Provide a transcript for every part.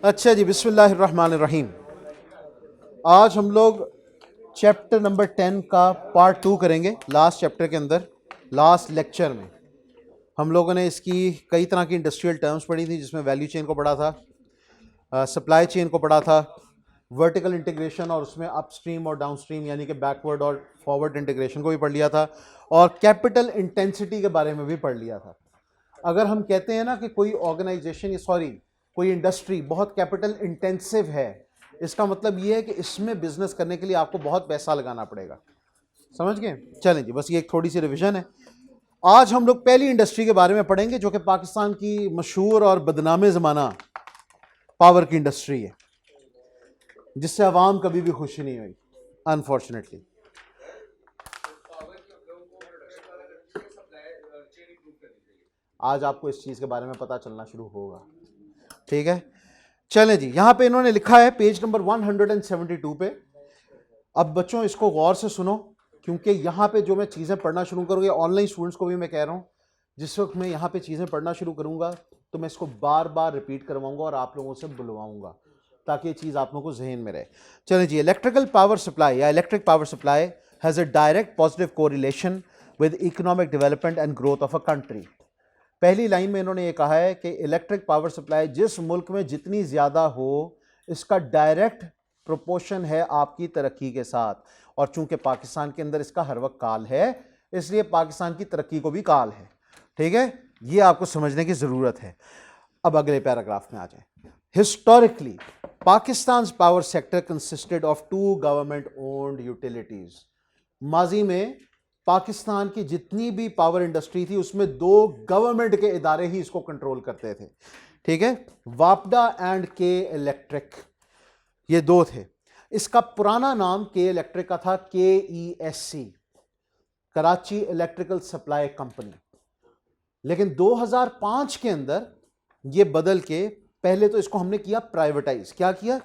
अच्छा जी, बिस्मिल्लाहिर्रहमानिर्रहीम। आज हम लोग चैप्टर नंबर 10 का पार्ट 2 करेंगे। लास्ट चैप्टर के अंदर लास्ट लेक्चर में हम लोगों ने इसकी कई तरह की इंडस्ट्रियल टर्म्स पढ़ी थी, जिसमें वैल्यू चेन को पढ़ा था, सप्लाई चेन को पढ़ा था, वर्टिकल इंटीग्रेशन और उसमें अपस्ट्रीम और डाउनस्ट्रीम यानी कि बैकवर्ड और फॉरवर्ड इंटीग्रेशन को भी पढ़ लिया था, और कैपिटल इंटेंसिटी के बारे में भी पढ़ लिया था। अगर हम कहते हैं ना कि कोई ऑर्गेनाइजेशन कोई इंडस्ट्री बहुत कैपिटल इंटेंसिव है, इसका मतलब ये है कि इसमें बिजनेस करने के लिए आपको बहुत पैसा लगाना पड़ेगा। समझ गए? चलें जी, बस ये एक थोड़ी सी रिवीजन है। आज हम लोग पहली इंडस्ट्री के बारे में पढ़ेंगे जो कि पाकिस्तान की मशहूर और बदनामे ज़माना पावर की इंडस्ट्री है, जिससे अवाम कभी भी खुश नहीं हुई, अनफॉर्चुनेटली। आज आपको इस चीज़ के बारे में पता चलना शुरू होगा, ठीक है? चलें जी, यहां पे इन्होंने लिखा है पेज नंबर 172 पे। अब बच्चों इसको गौर से सुनो, क्योंकि यहां पे जो मैं चीज़ें पढ़ना शुरू करूँगा, ऑनलाइन स्टूडेंट्स को भी मैं कह रहा हूं, जिस वक्त मैं यहां पे चीज़ें पढ़ना शुरू करूँगा तो मैं इसको बार बार रिपीट करवाऊंगा और आप लोगों से बुलवाऊंगा, ताकि ये चीज़ आप लोगों को जहन में रहे। चलें जी, इलेक्ट्रिकल पावर सप्लाई या electric power supply has a direct positive correlation with economic development and growth of a country. पहली लाइन में इन्होंने ये कहा है कि इलेक्ट्रिक पावर सप्लाई जिस मुल्क में जितनी ज़्यादा हो, इसका डायरेक्ट प्रोपोर्शन है आपकी तरक्की के साथ। और चूंकि पाकिस्तान के अंदर इसका हर वक्त काल है, इसलिए पाकिस्तान की तरक्की को भी काल है। ठीक है, ये आपको समझने की ज़रूरत है। अब अगले पैराग्राफ में आ जाए। Historically Pakistan power sector consisted of 2 government owned utilities. माजी में पाकिस्तान की जितनी भी पावर इंडस्ट्री थी उसमें 2 गवर्नमेंट के इदारे ही इसको कंट्रोल करते थे। ठीक है, वापडा एंड के इलेक्ट्रिक, ये 2 थे। इसका पुराना नाम के इलेक्ट्रिक का था KESC, Karachi electrical supply company. लेकिन 2005 के अंदर ये बदल के, पहले तो इसको हमने किया प्राइवेटाइज। क्या किया?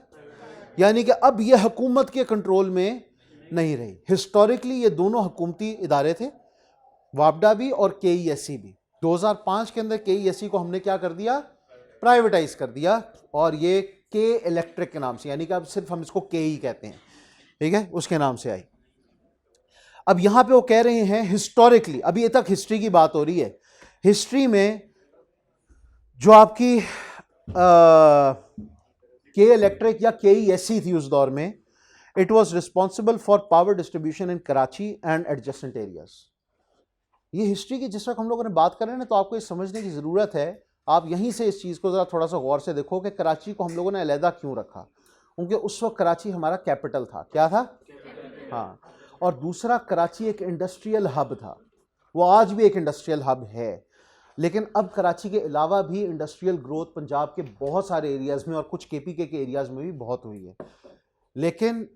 यानी कि अब ये हुकूमत के कंट्रोल में नहीं रही। हिस्टोरिकली ये दोनों हुकूमती इदारे थे, वापडा भी और KESC भी। 2005 के अंदर KESC को हमने क्या कर दिया? प्राइवेटाइज कर दिया, और ये के इलेक्ट्रिक के नाम से, यानी कि अब सिर्फ हम इसको के ही कहते हैं, ठीक है, उसके नाम से आई। अब यहां पे वो कह रहे हैं हिस्टोरिकली, अभी ये तक हिस्ट्री की बात हो रही है। हिस्ट्री में जो आपकी के इलेक्ट्रिक या KESC थी उस दौर में, it was responsible for power distribution in Karachi and adjacent areas. ये हिस्ट्री की जिस वक्त हम लोगों ने बात कर रहे हैं ना, तो आपको ये समझने की जरूरत है। आप यहीं से इस चीज़ को ज़रा थोड़ा सा गौर से देखो कि कराची को हम लोगों ने अलहदा क्यों रखा। क्योंकि उस वक्त कराची हमारा कैपिटल था। क्या था? हाँ। और दूसरा, कराची एक इंडस्ट्रियल हब था, वो आज भी एक इंडस्ट्रियल हब है। लेकिन अब कराची के अलावा भी इंडस्ट्रियल ग्रोथ पंजाब के बहुत सारे एरियाज़ में और कुछ KPK के एरियाज़ में भी बहुत हुई है। लेकिन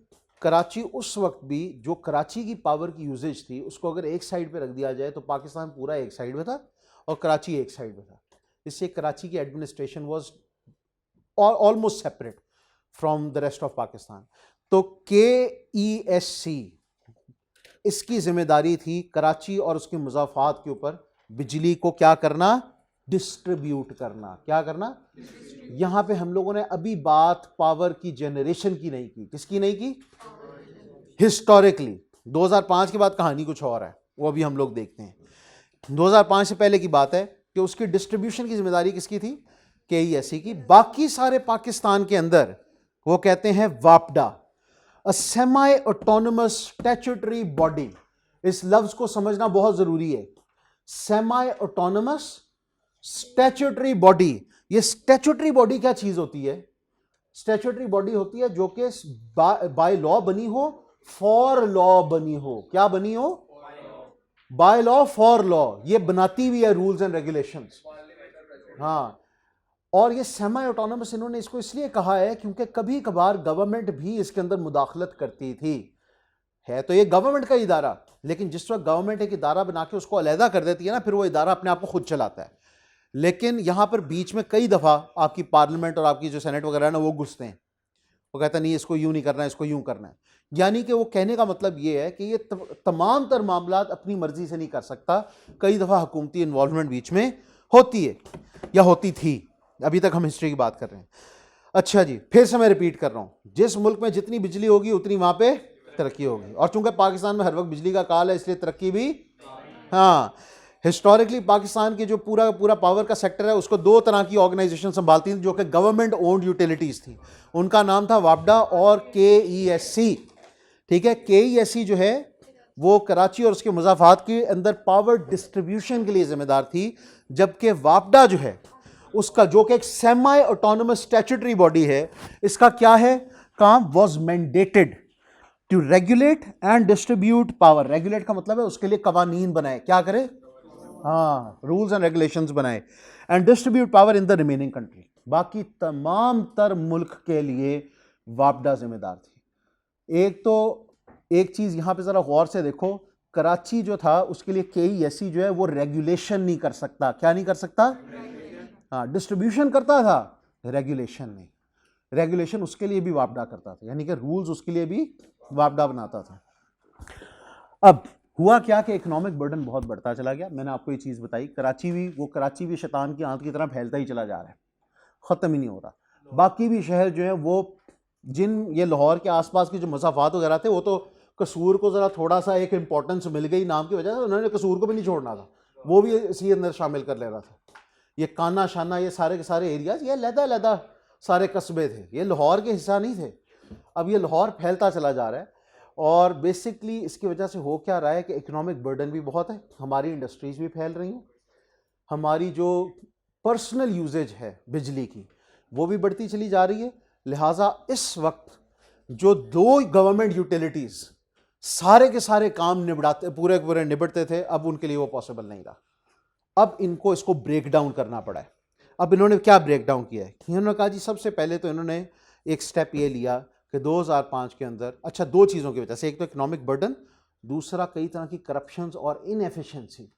कराची उस वक्त भी, जो कराची की पावर की यूजेज थी, उसको अगर एक साइड पे रख दिया जाए तो पाकिस्तान पूरा एक साइड में था और कराची एक साइड में था। इससे कराची की administration was almost separate from the rest of Pakistan. तो KESC, इसकी जिम्मेदारी थी कराची और उसके मुजाफात के ऊपर बिजली को क्या करना? डिस्ट्रीब्यूट करना। क्या करना? यहां पे हम लोगों ने अभी बात पावर की जनरेशन की नहीं की। किसकी नहीं की? हिस्टोरिकली 2005 के बाद कहानी कुछ और है, वो अभी हम लोग देखते हैं। 2005 से पहले की बात है कि उसकी डिस्ट्रीब्यूशन की जिम्मेदारी किसकी थी? KESC की। बाकी सारे पाकिस्तान के अंदर वो कहते हैं वापडा, a semi autonomous statutory body. इस लफ्ज को समझना बहुत जरूरी है। Semi autonomous statutory body. ये स्टैट्यूटरी बॉडी क्या चीज होती है? स्टैट्यूटरी बॉडी होती है जो कि बाय लॉ बनी हो, फॉर लॉ बनी हो। क्या बनी हो? By law, for law. ये बनाती हुई है रूल्स एंड रेगुलेशंस। हाँ, और ये सेमी ऑटोनोमस इन्होंने इसको इसलिए कहा है क्योंकि कभी कभार गवर्नमेंट भी इसके अंदर मुदाखलत करती थी। है तो ये गवर्नमेंट का इदारा, लेकिन जिस वक्त गवर्नमेंट एक इदारा बना के उसको अलहदा कर देती है ना, फिर वो इदारा अपने आप को खुद चलाता है। लेकिन यहां पर बीच में कई दफा आपकी पार्लियामेंट और आपकी जो सेनेट वगैरह है ना, वो घुसते हैं। वो कहता नहीं, इसको यूं नहीं करना है, इसको यूं करना है। यानी कि वो कहने का मतलब ये है कि ये तमाम तर मामला अपनी मर्जी से नहीं कर सकता। कई दफा हुकूमती इन्वॉल्वमेंट बीच में होती है या होती थी। अभी तक हम हिस्ट्री की बात कर रहे हैं। अच्छा जी, फिर से मैं रिपीट कर रहा हूं, जिस मुल्क में जितनी बिजली होगी उतनी वहां पे तरक्की होगी, और चूंकि पाकिस्तान में हर वक्त बिजली का काल है इसलिए तरक्की भी। हाँ, हिस्टोरिकली पाकिस्तान की जो पूरा पूरा पावर का सेक्टर है उसको दो तरह की ऑर्गेनाइजेशन संभालती थी जो कि गवर्नमेंट ओन्ड यूटिलिटीज थी। उनका नाम था वापडा और KESC। ठीक है, KESC जो है वो कराची और उसके मुजाफात के अंदर पावर डिस्ट्रीब्यूशन के लिए जिम्मेदार थी, जबकि वापडा जो है उसका, जो कि एक सेमी ऑटोनोमस स्टैट्यूटरी बॉडी है, इसका क्या है काम, was mandated to regulate and distribute power. Regulate का मतलब है उसके लिए कवानीन बनाए, क्या करे, हाँ, रूल्स एंड रेगुलेशंस बनाए, and distribute power in the remaining country. बाकी तमाम तर मुल्क के लिए वापडा जिम्मेदार थी। एक चीज यहां पे जरा गौर से देखो, कराची जो था उसके लिए KESC जो है वो रेगुलेशन नहीं कर सकता। क्या नहीं कर सकता? हाँ, डिस्ट्रीब्यूशन करता था, रेगुलेशन नहीं। रेगुलेशन उसके लिए भी वापडा करता था, यानी कि रूल्स उसके लिए भी वापडा बनाता था। अब हुआ क्या कि इकोनॉमिक बर्डन बहुत बढ़ता चला गया। मैंने आपको ये चीज़ बताई, कराची भी शैतान की आंत की तरह फैलता ही चला जा रहा है, ख़त्म ही नहीं हो रहा। बाकी भी शहर जो है वो, ये लाहौर के आसपास के जो मसाफात वगैरह थे, वो तो कसूर को ज़रा थोड़ा सा एक इंपॉर्टेंस मिल गई नाम की वजह से, उन्होंने कसूर को भी नहीं छोड़ना था, वो भी इसी अंदर शामिल कर ले रहा था। ये काना शाना, ये सारे के सारे एरियाज, ये लहदा सारे कस्बे थे, ये लाहौर के हिस्सा नहीं थे। अब ये लाहौर फैलता चला जा रहा है, और बेसिकली इसकी वजह से हो क्या रहा है कि इकोनॉमिक बर्डन भी बहुत है, हमारी इंडस्ट्रीज भी फैल रही हैं, हमारी जो पर्सनल यूजेज है बिजली की वो भी बढ़ती चली जा रही है। लिहाजा इस वक्त जो दो गवर्नमेंट यूटिलिटीज सारे के सारे काम निबड़ाते, पूरे पूरे निबड़ते थे, अब उनके लिए वो पॉसिबल नहीं रहा। अब इसको ब्रेक डाउन करना पड़ा है। अब इन्होंने क्या ब्रेक डाउन किया है? इन्होंने कहा जी, सबसे पहले तो इन्होंने एक स्टेप ये लिया कि 2005 के अंदर, अच्छा, दो चीज़ों की वजह से, एक तो इकोनॉमिक बर्डन, दूसरा कई तरह की करप्शंस और इनएफिशिएंसी,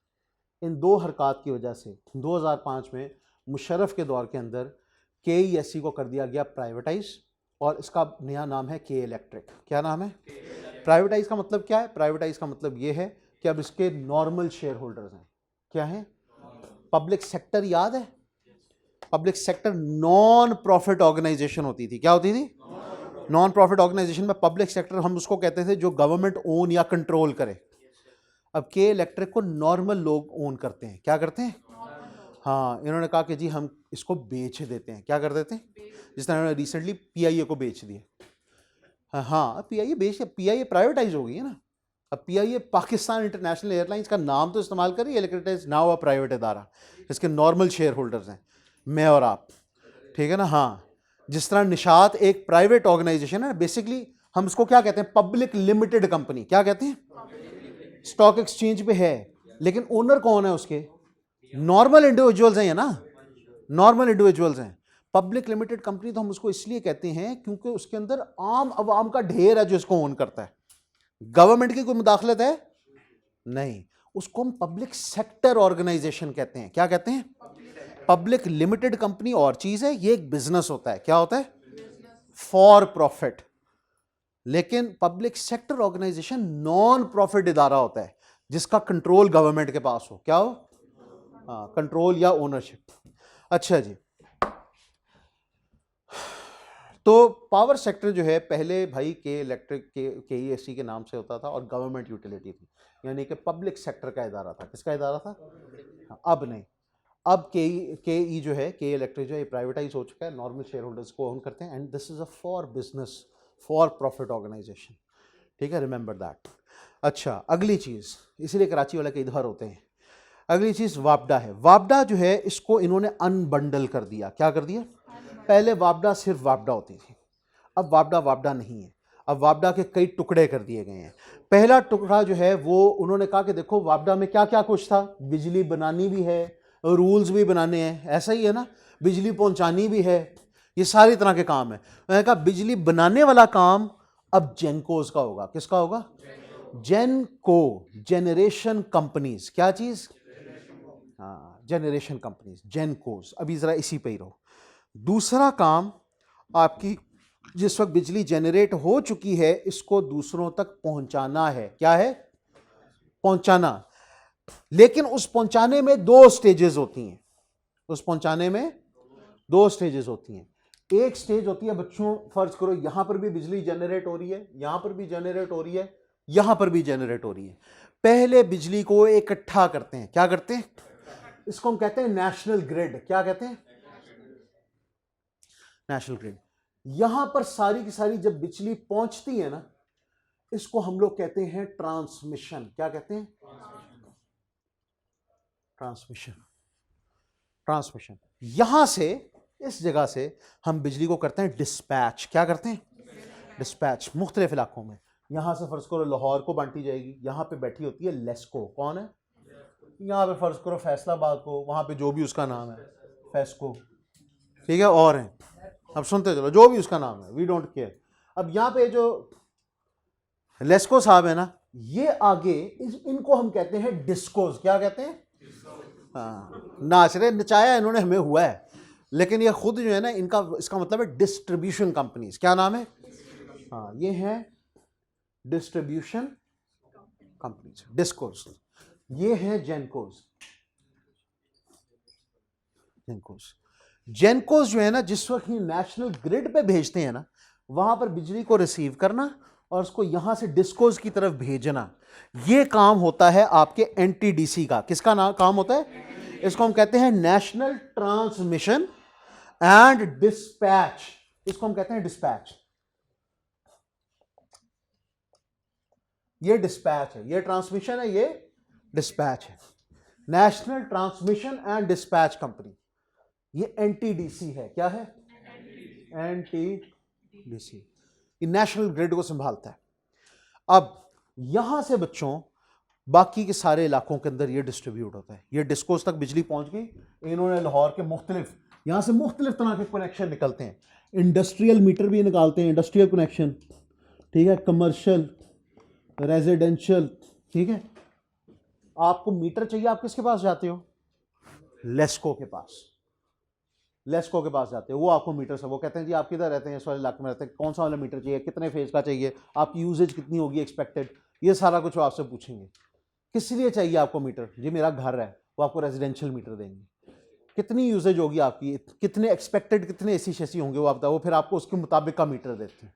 इन दो हरकत की वजह से 2005 में मुशर्रफ के दौर के अंदर KESC को कर दिया गया प्राइवेटाइज, और इसका नया नाम है K इलेक्ट्रिक। क्या नाम है? प्राइवेटाइज का मतलब क्या है? प्राइवेटाइज का मतलब ये है कि अब इसके नॉर्मल शेयर होल्डर्स हैं। क्या है? पब्लिक सेक्टर, याद है? Public sector non profit organization होती थी। क्या होती थी? नॉन प्रॉफिट ऑर्गेनाइजेशन में पब्लिक सेक्टर हम उसको कहते थे जो गवर्नमेंट ओन या कंट्रोल करे। अब K इलेक्ट्रिक को नॉर्मल लोग ओन करते हैं। क्या करते हैं? हाँ, इन्होंने कहा कि जी हम इसको बेच देते हैं। क्या कर देते हैं? जिस तरह इन्होंने रिसेंटली PIA को बेच दिया। हाँ, PIA प्राइवेटाइज हो गई है ना। अब PIA पाकिस्तान इंटरनेशनल एयरलाइंस का नाम तो इस्तेमाल कर रही है, लेकिन it is now a private इदारा। इसके नॉर्मल शेयर होल्डर्स हैं मैं और आप, ठीक है ना। हाँ, जिस तरह निशात एक प्राइवेट ऑर्गेनाइजेशन है, बेसिकली हम उसको क्या कहते हैं? Public limited company. क्या कहते हैं? स्टॉक एक्सचेंज पे है, लेकिन ओनर कौन है उसके? नॉर्मल इंडिविजुअल्स हैं ना, नॉर्मल इंडिविजुअल्स हैं। पब्लिक लिमिटेड कंपनी तो हम उसको इसलिए कहते हैं क्योंकि उसके अंदर आम आवाम का ढेर है जो इसको ओन करता है। गवर्नमेंट की कोई मुदाखलत है? नहीं। उसको हम पब्लिक सेक्टर ऑर्गेनाइजेशन कहते हैं। क्या कहते हैं? पब्लिक लिमिटेड कंपनी और चीज है, ये एक बिजनेस होता है। क्या होता है? For profit. लेकिन public sector organisation non profit इदारा होता है जिसका कंट्रोल गवर्नमेंट के पास हो। क्या हो? हाँ, कंट्रोल या ओनरशिप। अच्छा जी, तो पावर सेक्टर जो है पहले भाई K इलेक्ट्रिक KESC के नाम से होता था और गवर्नमेंट यूटिलिटी थी, यानी कि पब्लिक सेक्टर का इदारा था। किसका इदारा था? हाँ, अब नहीं। अब KE जो है, K इलेक्ट्रिक जो है, प्राइवेटाइज हो चुका है, नॉर्मल शेयर होल्डर्स को ओन करते हैं, and this is a for business, for profit organization. ठीक है, रिमेंबर दैट। अच्छा, अगली चीज, इसीलिए कराची वाले कई इधर होते हैं। अगली चीज वापडा है। वापडा जो है इसको इन्होंने अनबंडल कर दिया। क्या कर दिया? पहले वापडा सिर्फ वापडा होती थी, अब वापडा नहीं है। अब वापडा के कई टुकड़े कर दिए गए हैं। पहला टुकड़ा जो है वो उन्होंने कहा कि देखो वापडा में क्या क्या कुछ था, बिजली बनानी भी है, रूल्स भी बनाने हैं, ऐसा ही है ना, बिजली पहुंचानी भी है, ये सारी तरह के काम है। मैंने कहा बिजली बनाने वाला काम अब जेनकोस का होगा। किसका होगा? जेनको, जेनरेशन कंपनीज। क्या चीज? हाँ, जेनरेशन कंपनीज, जेनकोस। अभी जरा इसी पे ही रहो। दूसरा काम, आपकी जिस वक्त बिजली जनरेट हो चुकी है इसको दूसरों तक पहुंचाना है। क्या है? पहुंचाना। लेकिन उस पहुंचाने में दो स्टेजेस होती हैं। उस पहुंचाने में दो स्टेजेस होती हैं। एक स्टेज होती है बच्चों, फर्ज करो यहां पर भी बिजली जनरेट हो रही है, यहां पर भी जनरेट हो रही है, यहां पर भी जनरेट हो रही है। पहले बिजली को इकट्ठा करते हैं, क्या करते हैं, इसको हम कहते हैं नेशनल ग्रिड। क्या कहते हैं, नेशनल ग्रिड। यहां पर सारी की सारी जब बिजली पहुंचती है ना, इसको हम लोग कहते हैं ट्रांसमिशन। क्या कहते हैं, ट्रांसमिशन। ट्रांसमिशन। यहां से, इस जगह से हम बिजली को करते हैं डिस्पैच। क्या करते हैं, डिस्पैच, मुख्तलिफ इलाकों में। यहां से फर्ज करो लाहौर को बांटी जाएगी, यहां पे बैठी होती है लेस्को। कौन है, यहां पे फर्ज करो फैसलाबाद को, वहां पे जो भी उसका नाम है, फेस्को, ठीक है, और है, अब सुनते चलो, जो भी उसका नाम है, वी डोंट केयर। अब यहां पे जो लेस्को साहब है ना, ये आगे इनको हम कहते हैं डिस्कोज। क्या कहते हैं, हाँ, नाच रहे, नचाया इन्होंने हमें हुआ है, लेकिन ये खुद जो है ना, इनका इसका मतलब है डिस्ट्रीब्यूशन कंपनीज। क्या नाम है, हाँ, ये है डिस्ट्रीब्यूशन कंपनीज, डिस्कोज। ये है जेनकोज। जेनकोज, जेनकोज जो है ना, जिस वक्त ये नेशनल ग्रिड पे भेजते हैं ना, वहां पर बिजली को रिसीव करना और उसको यहां से डिस्कोज की तरफ भेजना, ये काम होता है आपके एनटीडीसी का। किसका नाम काम होता है, इसको हम कहते हैं नेशनल ट्रांसमिशन एंड डिस्पैच। इसको हम कहते हैं डिस्पैच। ये डिस्पैच है, ये ट्रांसमिशन है, ये डिस्पैच है। National transmission and dispatch company, ये एनटीडीसी है। क्या है, एनटीडीसी, ये नेशनल ग्रिड को संभालता है। अब यहां से बच्चों बाकी के सारे इलाकों के अंदर ये डिस्ट्रीब्यूट होता है। ये डिस्कोस तक बिजली पहुंच गई, इन्होंने लाहौर के मुख्तलिफ, यहां से मुख्तलिफ तरह के कनेक्शन निकलते हैं। इंडस्ट्रियल मीटर भी निकालते हैं, इंडस्ट्रियल कनेक्शन, ठीक है, कमर्शियल, रेजिडेंशियल, ठीक है। आपको मीटर चाहिए, आप किसके पास जाते हो, लेस्को के पास। लेस्को के पास जाते हो, वो आपको मीटर से, वो कहते हैं जी आप किधर रहते हैं, इस वाले इलाके में रहते हैं, कौन सा वाला मीटर चाहिए, कितने फेज का चाहिए, आपकी यूजेज कितनी होगी एक्सपेक्टेड, ये सारा कुछ वो आपसे पूछेंगे। किस लिए चाहिए आपको मीटर, जी मेरा घर है, वो आपको रेजिडेंशियल मीटर देंगे। कितनी यूजेज होगी आपकी, कितने एक्सपेक्टेड, कितने एसी शेसी होंगे, वो आप बताओ, फिर आपको उसके मुताबिक का मीटर देते हैं।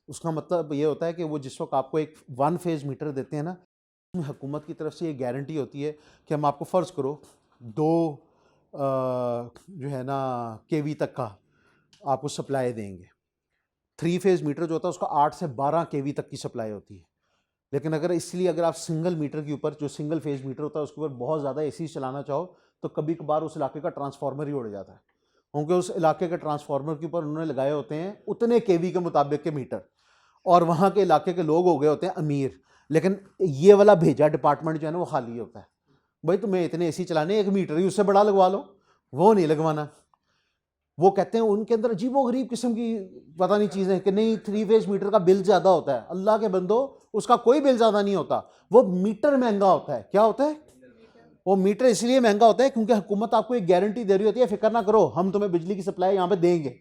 उसका मतलब ये होता है कि वो जिस वक्त आपको एक 1 फेज मीटर देते हैं ना, हुकूमत की तरफ से ये गारंटी होती है कि हम आपको फ़र्ज़ करो 2 जो है ना केवी तक का आपको सप्लाई देंगे। 3 फेज मीटर जो होता है उसका 8 से 12 केवी तक की सप्लाई होती है। लेकिन अगर इसलिए अगर आप सिंगल मीटर के ऊपर, जो सिंगल फेज मीटर होता है उसके ऊपर बहुत ज़्यादा एसी चलाना चाहो तो कभी कभार उस इलाके का ट्रांसफार्मर ही उड़ जाता है, क्योंकि उस इलाके के ट्रांसफार्मर के ऊपर उन्होंने लगाए होते हैं उतने केवी के मुताबिक के मीटर, और वहाँ के इलाके के लोग हो गए होते हैं अमीर, लेकिन ये वाला भेजा डिपार्टमेंट जो है ना वो खाली होता है। भाई तुम्हें इतने एसी चलाने, 1 मीटर ही उससे बड़ा लगवा लो, वो नहीं लगवाना। वो कहते हैं उनके अंदर अजीबोगरीब किस्म की पता नहीं चीज़ें कि नहीं 3 फेज मीटर का बिल ज़्यादा होता है। अल्लाह के बंदो, उसका कोई बिल ज़्यादा नहीं होता, वो मीटर महंगा होता है। क्या होता है, वो मीटर इसलिए महंगा होता है क्योंकि हुकूमत आपको एक गारंटी दे रही होती है, फिक्र ना करो हम तुम्हें बिजली की सप्लाई यहाँ पे देंगे।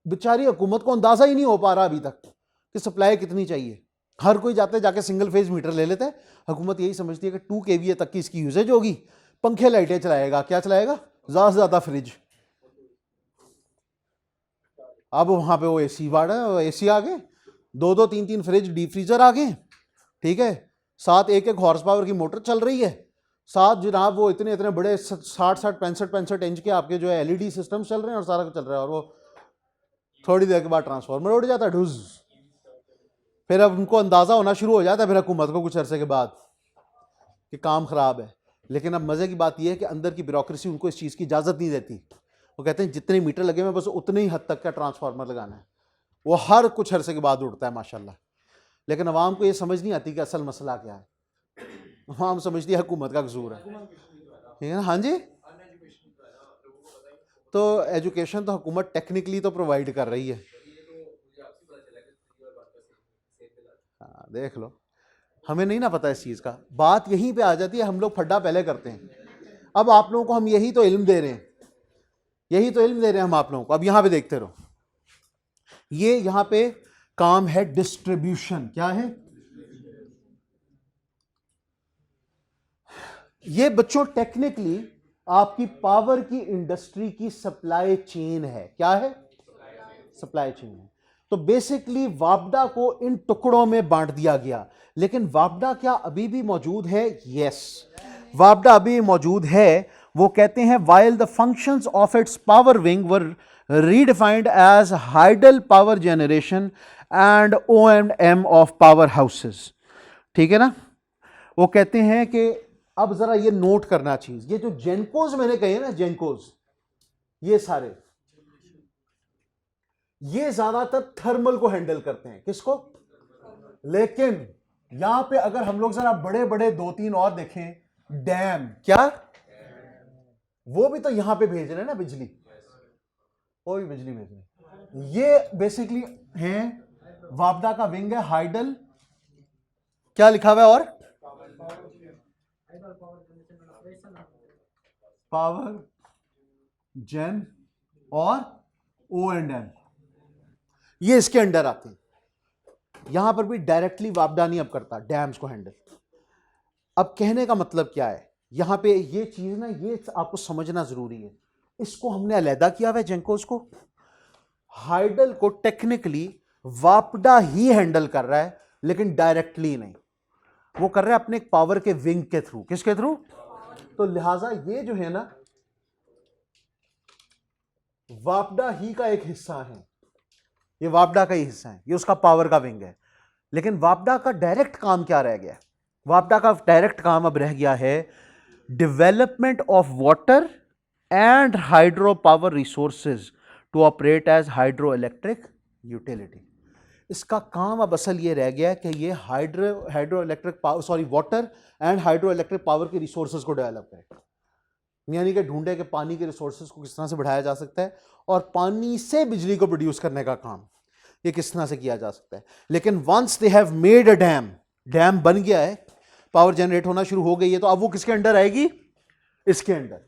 बेचारी हुकूमत को अंदाजा ही नहीं हो पा रहा अभी तक कि सप्लाई कितनी चाहिए। हर कोई जाते जाके सिंगल फेज मीटर ले लेता है। हुकूमत यही समझती है कि 2 केवीए तक की इसकी यूजेज होगी, पंखे लाइटें चलाएगा, क्या चलाएगा, ज़्यादा से ज़्यादा फ्रिज। अब वहां पे वो एसी वाड़ा, एसी आ गए, 2-2 3-3 फ्रिज, डीप फ्रीजर आ गए, ठीक है, साथ 1-1 हॉर्स पावर की मोटर चल रही है, साथ जनाब वो इतने इतने बड़े 60-60 65-65 इंच के आपके जो है एलईडी सिस्टम चल रहे हैं और सारा कुछ चल रहा है। और वो थोड़ी देर के बाद ट्रांसफार्मर उड़ जाता है, ढुस। फिर अब उनको अंदाजा होना शुरू हो जाता है फिर हुकूमत को कुछ अरसे के बाद कि काम खराब है। लेकिन अब मजे की बात यह है कि अंदर की ब्यूरोक्रेसी उनको इस चीज़ की इजाज़त नहीं देती। वो कहते हैं जितने मीटर लगे हुए बस उतने ही हद तक का ट्रांसफार्मर लगाना है, वो हर कुछ अरसे के बाद उड़ता है माशाल्लाह। लेकिन अवाम को ये समझ नहीं आती कि असल मसला क्या है। अवाम समझती है हुकूमत का कसूर है, ठीक है ना। हाँ जी, तो एजुकेशन तो हुकूमत टेक्निकली तो प्रोवाइड कर रही है। हाँ देख लो, हमें नहीं ना पता इस चीज़ का, बात यहीं पे आ जाती है, हम लोग फड्डा पहले करते हैं। अब आप लोगों को हम यही तो इल्म दे रहे हैं, यही तो इल्म दे रहे हैं हम आप लोगों को। अब यहां पे देखते रहो, ये यहां पे काम है डिस्ट्रीब्यूशन। क्या है ये बच्चों, टेक्निकली आपकी पावर की इंडस्ट्री की सप्लाई चेन है। क्या है? सप्लाई चेन है। तो बेसिकली वापडा को इन टुकड़ों में बांट दिया गया। लेकिन वापडा क्या अभी भी मौजूद है? यस, वापडा अभी मौजूद है। वो कहते हैं while the functions of its power wing were redefined as hydel power generation and O&M of power houses। ठीक है ना? वो कहते हैं कि अब जरा ये नोट करना चीज, ये जो जेनकोज मैंने कहे ना, जेनकोज, ये सारे ये ज्यादातर थर्मल को हैंडल करते हैं। किसको? लेकिन यहां पे अगर हम लोग जरा बड़े बड़े 2-3 और देखें, डैम, क्या वो भी तो यहां पे भेज रहे हैं ना बिजली, वो भी बिजली भेज रहे हैं। ये बेसिकली है वापडा का विंग है, हाइडल, क्या लिखा हुआ है, और पावर जेन और O&M, ये इसके अंडर आते हैं। यहां पर भी डायरेक्टली वापडा नहीं अब करता डैम्स को हैंडल। अब कहने का मतलब क्या है, यहां पे ये चीज ना, ये आपको समझना जरूरी है। इसको हमने अलहदा किया हुआ है जेंकोस को। हाइडल को टेक्निकली वापडा ही हैंडल कर रहा है, लेकिन डायरेक्टली नहीं, वो कर रहा है अपने पावर के विंग के थ्रू। किसके थ्रू? तो लिहाजा ये जो है ना, वापडा ही का एक हिस्सा है, ये वापडा का ही हिस्सा है, ये उसका पावर का विंग है। लेकिन वापडा का डायरेक्ट काम क्या रह गया? वापडा का डायरेक्ट काम अब रह गया है development of water and hydro power resources to operate as hydro electric utility. इसका काम अब असल ये रह गया है कि ये hydro electric power, water and hydro electric power के रिसोर्सेज को डेवलप करे। यानी कि ढूंढे कि पानी के रिसोर्सेज को किस तरह से बढ़ाया जा सकता है, और पानी से बिजली को प्रोड्यूस करने का काम ये किस तरह से किया जा सकता है। लेकिन once they have made a dam, dam बन गया है, पावर जनरेट होना शुरू हो गई है, तो अब वो किसके अंडर आएगी? इसके अंडर।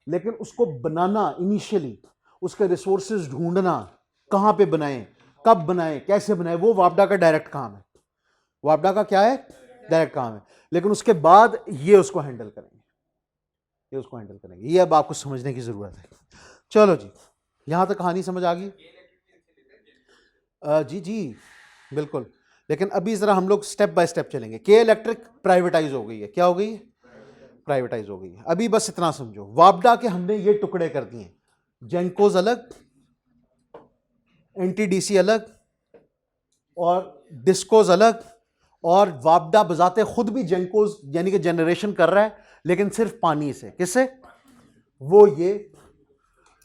लेकिन उसको बनाना, इनिशियली उसके रिसोर्सेज ढूंढना, कहां पे बनाएं, कब बनाएं, कैसे बनाएं, वो वापडा का डायरेक्ट काम है। वापडा का क्या है? डायरेक्ट काम है। लेकिन उसके बाद ये उसको हैंडल करेंगे, ये उसको हैंडल करेंगे। ये अब आपको समझने की जरूरत है। चलो जी, यहां तक कहानी समझ आ गई? जी जी बिल्कुल। लेकिन अभी जरा हम लोग स्टेप बाय स्टेप चलेंगे। के इलेक्ट्रिक प्राइवेटाइज हो गई है। क्या हो गई है? प्राइवेटाइज हो गई है। अभी बस इतना समझो, वापडा के हमने ये टुकड़े कर दिए, जेनकोज अलग, एनटीडीसी अलग, और डिस्कोज अलग, और वापडा बजाते खुद भी जेनकोज यानी कि जनरेशन कर रहा है, लेकिन सिर्फ पानी से। किससे? वो ये,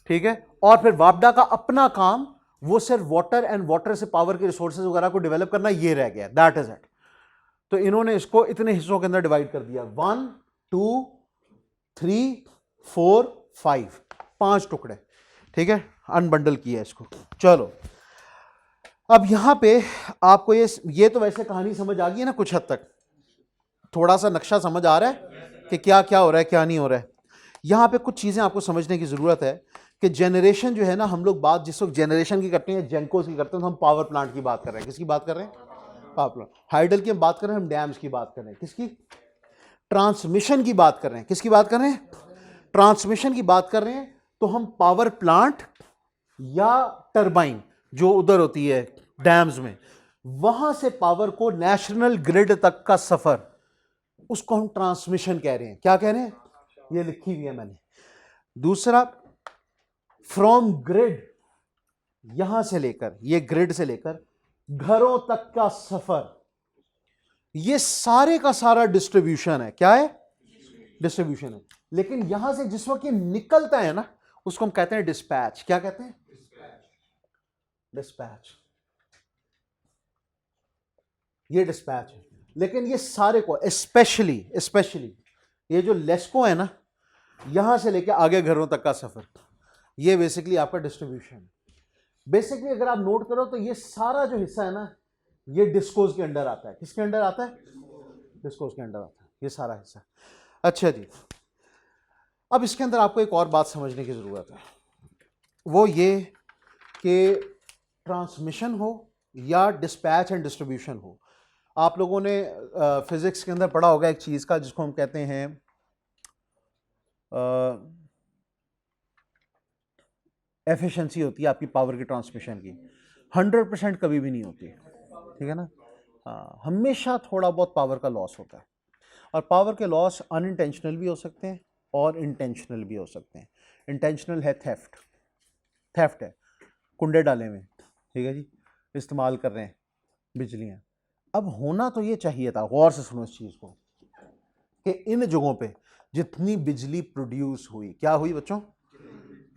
ठीक है। और फिर वापडा का अपना काम वो सिर्फ वाटर एंड वाटर से पावर के रिसोर्सेज वगैरह को डेवलप करना, ये रह गया, दैट इज इट। तो इन्होंने इसको इतने हिस्सों के अंदर डिवाइड कर दिया, 1 2 3 4 5, 5 टुकड़े, ठीक है, अनबंडल किया इसको। चलो अब यहां पे आपको ये तो वैसे कहानी समझ आ गई है ना कुछ हद तक, थोड़ा सा नक्शा समझ आ रहा है कि क्या क्या हो रहा है, क्या नहीं हो रहा है। यहां पे कुछ चीजें आपको समझने की जरूरत है कि जनरेशन जो है ना, हम लोग बात जिस वक्त जनरेशन की करते हैं, जेनकोस की करते हैं, तो हम पावर प्लांट की बात कर रहे हैं। किसकी बात कर रहे हैं? Power plant. हाइडल की हम बात कर रहे हैं, हम डैम्स की बात कर रहे हैं। किसकी? ट्रांसमिशन की बात कर रहे हैं। किसकी बात कर रहे हैं? ट्रांसमिशन की बात कर रहे हैं। तो हम पावर प्लांट या टरबाइन जो उधर होती है डैम्स में, वहां से पावर को नेशनल ग्रिड तक का सफर, उसको हम ट्रांसमिशन कह रहे हैं। क्या कह रहे हैं? ये लिखी हुई है मैंने। दूसरा, फ्रॉम ग्रिड, यहां से लेकर, ये ग्रिड से लेकर घरों तक का सफर, ये सारे का सारा डिस्ट्रीब्यूशन है। क्या है? डिस्ट्रीब्यूशन है। लेकिन यहां से जिस वक्त ये निकलता है ना, उसको हम कहते हैं डिस्पैच। क्या कहते हैं? डिस्पैच। ये डिस्पैच है। लेकिन ये सारे को स्पेशली ये जो लेस्को है ना, यहां से लेकर आगे घरों तक का सफर, ये बेसिकली आपका डिस्ट्रीब्यूशन है। बेसिकली अगर आप नोट करो तो ये सारा जो हिस्सा है ना, ये डिस्कोज के अंडर आता है। किसके अंडर आता है? डिस्कोज के अंडर आता है ये सारा हिस्सा। अच्छा जी, अब इसके अंदर आपको एक और बात समझने की जरूरत है, वो ये कि ट्रांसमिशन हो या डिस्पैच एंड डिस्ट्रीब्यूशन हो, आप लोगों ने फिजिक्स के अंदर पढ़ा होगा एक चीज का जिसको हम कहते हैं एफिशिएंसी होती है आपकी पावर की ट्रांसमिशन की, 100% कभी भी नहीं होती, ठीक है ना। हमेशा थोड़ा बहुत पावर का लॉस होता है, और पावर के लॉस अनइंटेंशनल भी हो सकते हैं और इंटेंशनल भी हो सकते हैं। इंटेंशनल है थेफ्ट, थेफ्ट है, कुंडे डाले हुए, ठीक है जी, इस्तेमाल कर रहे हैं बिजलियाँ। अब होना तो ये चाहिए था, गौर से सुनो इस चीज़ को, कि इन जगहों पे जितनी बिजली प्रोड्यूस हुई, क्या हुई बच्चों,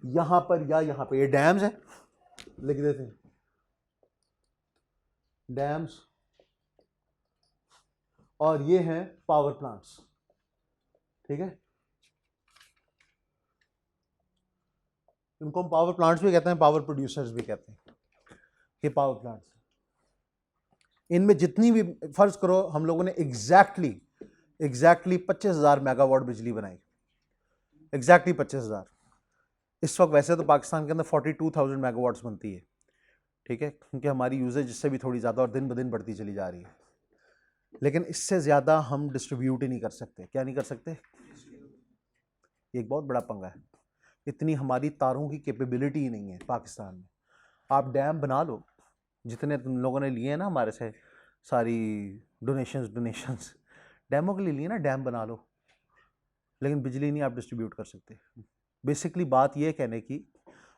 यहां पर या यहां पे, ये डैम्स है, लिख देते हैं डैम्स, और ये हैं पावर प्लांट्स, ठीक है। इनको हम पावर प्लांट्स भी कहते हैं, पावर प्रोड्यूसर्स भी कहते हैं, ये पावर प्लांट्स। इनमें जितनी भी, फर्ज करो हम लोगों ने एग्जैक्टली 25,000 मेगावाट बिजली बनाई, एग्जैक्टली 25,000। इस वक्त वैसे तो पाकिस्तान के अंदर 42,000 मेगावाट्स बनती है, ठीक है, क्योंकि हमारी यूजेज इससे भी थोड़ी ज़्यादा और दिन ब दिन बढ़ती चली जा रही है, लेकिन इससे ज़्यादा हम डिस्ट्रीब्यूट ही नहीं कर सकते। क्या नहीं कर सकते? ये एक बहुत बड़ा पंगा है। इतनी हमारी तारों की कैपेबिलिटी ही नहीं है पाकिस्तान में। आप डैम बना लो, जितने तुम लोगों ने लिए हैं ना हमारे से सारी डोनेशंस डैमों के लिए लिए ना, डैम बना लो, लेकिन बिजली नहीं आप डिस्ट्रीब्यूट कर सकते। बेसिकली बात यह कहने की,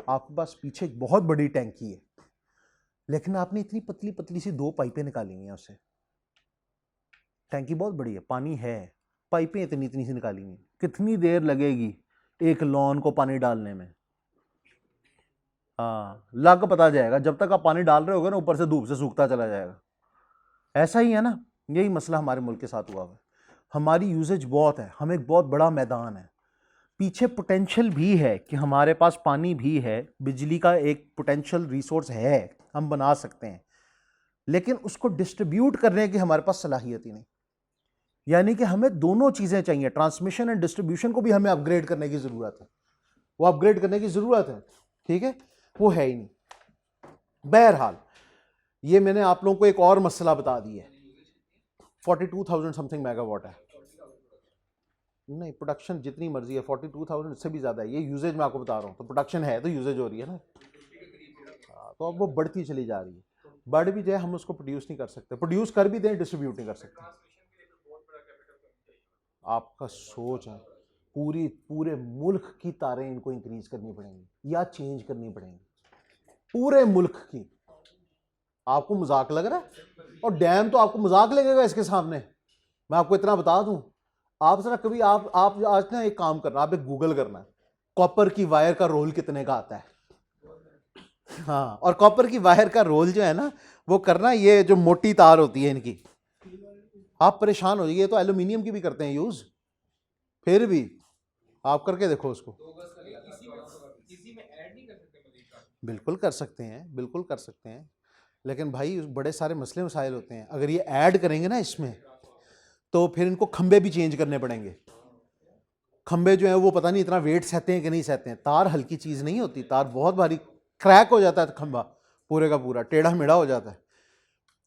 आपके पास पीछे एक बहुत बड़ी टैंकी है, लेकिन आपने इतनी पतली पतली सी 2 पाइपें निकाली हैं उससे। टैंकी बहुत बड़ी है, पानी है, पाइपें इतनी इतनी सी निकाली हैं, कितनी देर लगेगी एक लॉन को पानी डालने में? हाँ, लग पता जाएगा, जब तक आप पानी डाल रहे होगे ना, ऊपर से धूप से सूखता चला जाएगा। ऐसा ही है ना, यही मसला हमारे मुल्क के साथ हुआ है। हमारी यूजेज बहुत है, हमें एक बहुत बड़ा मैदान है, पीछे पोटेंशियल भी है कि हमारे पास पानी भी है, बिजली का एक पोटेंशियल रिसोर्स है, हम बना सकते हैं, लेकिन उसको डिस्ट्रीब्यूट करने की हमारे पास सलाहियत ही नहीं। यानी कि हमें दोनों चीज़ें चाहिए, ट्रांसमिशन एंड डिस्ट्रीब्यूशन को भी हमें अपग्रेड करने की ज़रूरत है, वो अपग्रेड करने की ज़रूरत है, ठीक है, वो है ही नहीं। बहरहाल ये मैंने आप लोगों को एक और मसला बता दिया है, 42,000 समथिंग मेगावाट है, नहीं प्रोडक्शन जितनी मर्जी है, 42,000 इससे भी ज़्यादा है, ये यूजेज मैं आपको बता रहा हूँ, तो प्रोडक्शन है तो यूजेज हो रही है ना। तो अब वो बढ़ती चली जा रही है, बढ़ भी जाए हम उसको प्रोड्यूस नहीं कर सकते, प्रोड्यूस कर भी दें डिस्ट्रीब्यूट नहीं कर सकते। आपका सोच है, पूरे मुल्क की तारें इनको इंक्रीज करनी पड़ेंगी या चेंज करनी पड़ेंगी, पूरे मुल्क की। आपको मजाक लग रहा है? और डैम तो आपको मजाक लगेगा इसके सामने, मैं आपको इतना बता दूं। आप जरा कभी आप आज ना एक काम करना, आप एक गूगल करना है, कॉपर की वायर का रोल कितने का आता है। हाँ, और कॉपर की वायर का रोल जो है ना, वो करना, ये जो मोटी तार होती है इनकी, आप परेशान हो जाइए, ये तो एल्यूमिनियम की भी करते हैं यूज, फिर भी आप करके देखो उसको। बिल्कुल कर सकते हैं, बिल्कुल कर सकते हैं, लेकिन भाई बड़े सारे मसले मसाइल होते हैं। अगर ये ऐड करेंगे ना इसमें, तो फिर इनको खंबे भी चेंज करने पड़ेंगे। खंबे जो हैं वो पता नहीं इतना वेट सहते हैं कि नहीं सहते हैं। तार हल्की चीज़ नहीं होती, तार बहुत भारी, क्रैक हो जाता है खंबा, पूरे का पूरा टेढ़ा मेढ़ा हो जाता है।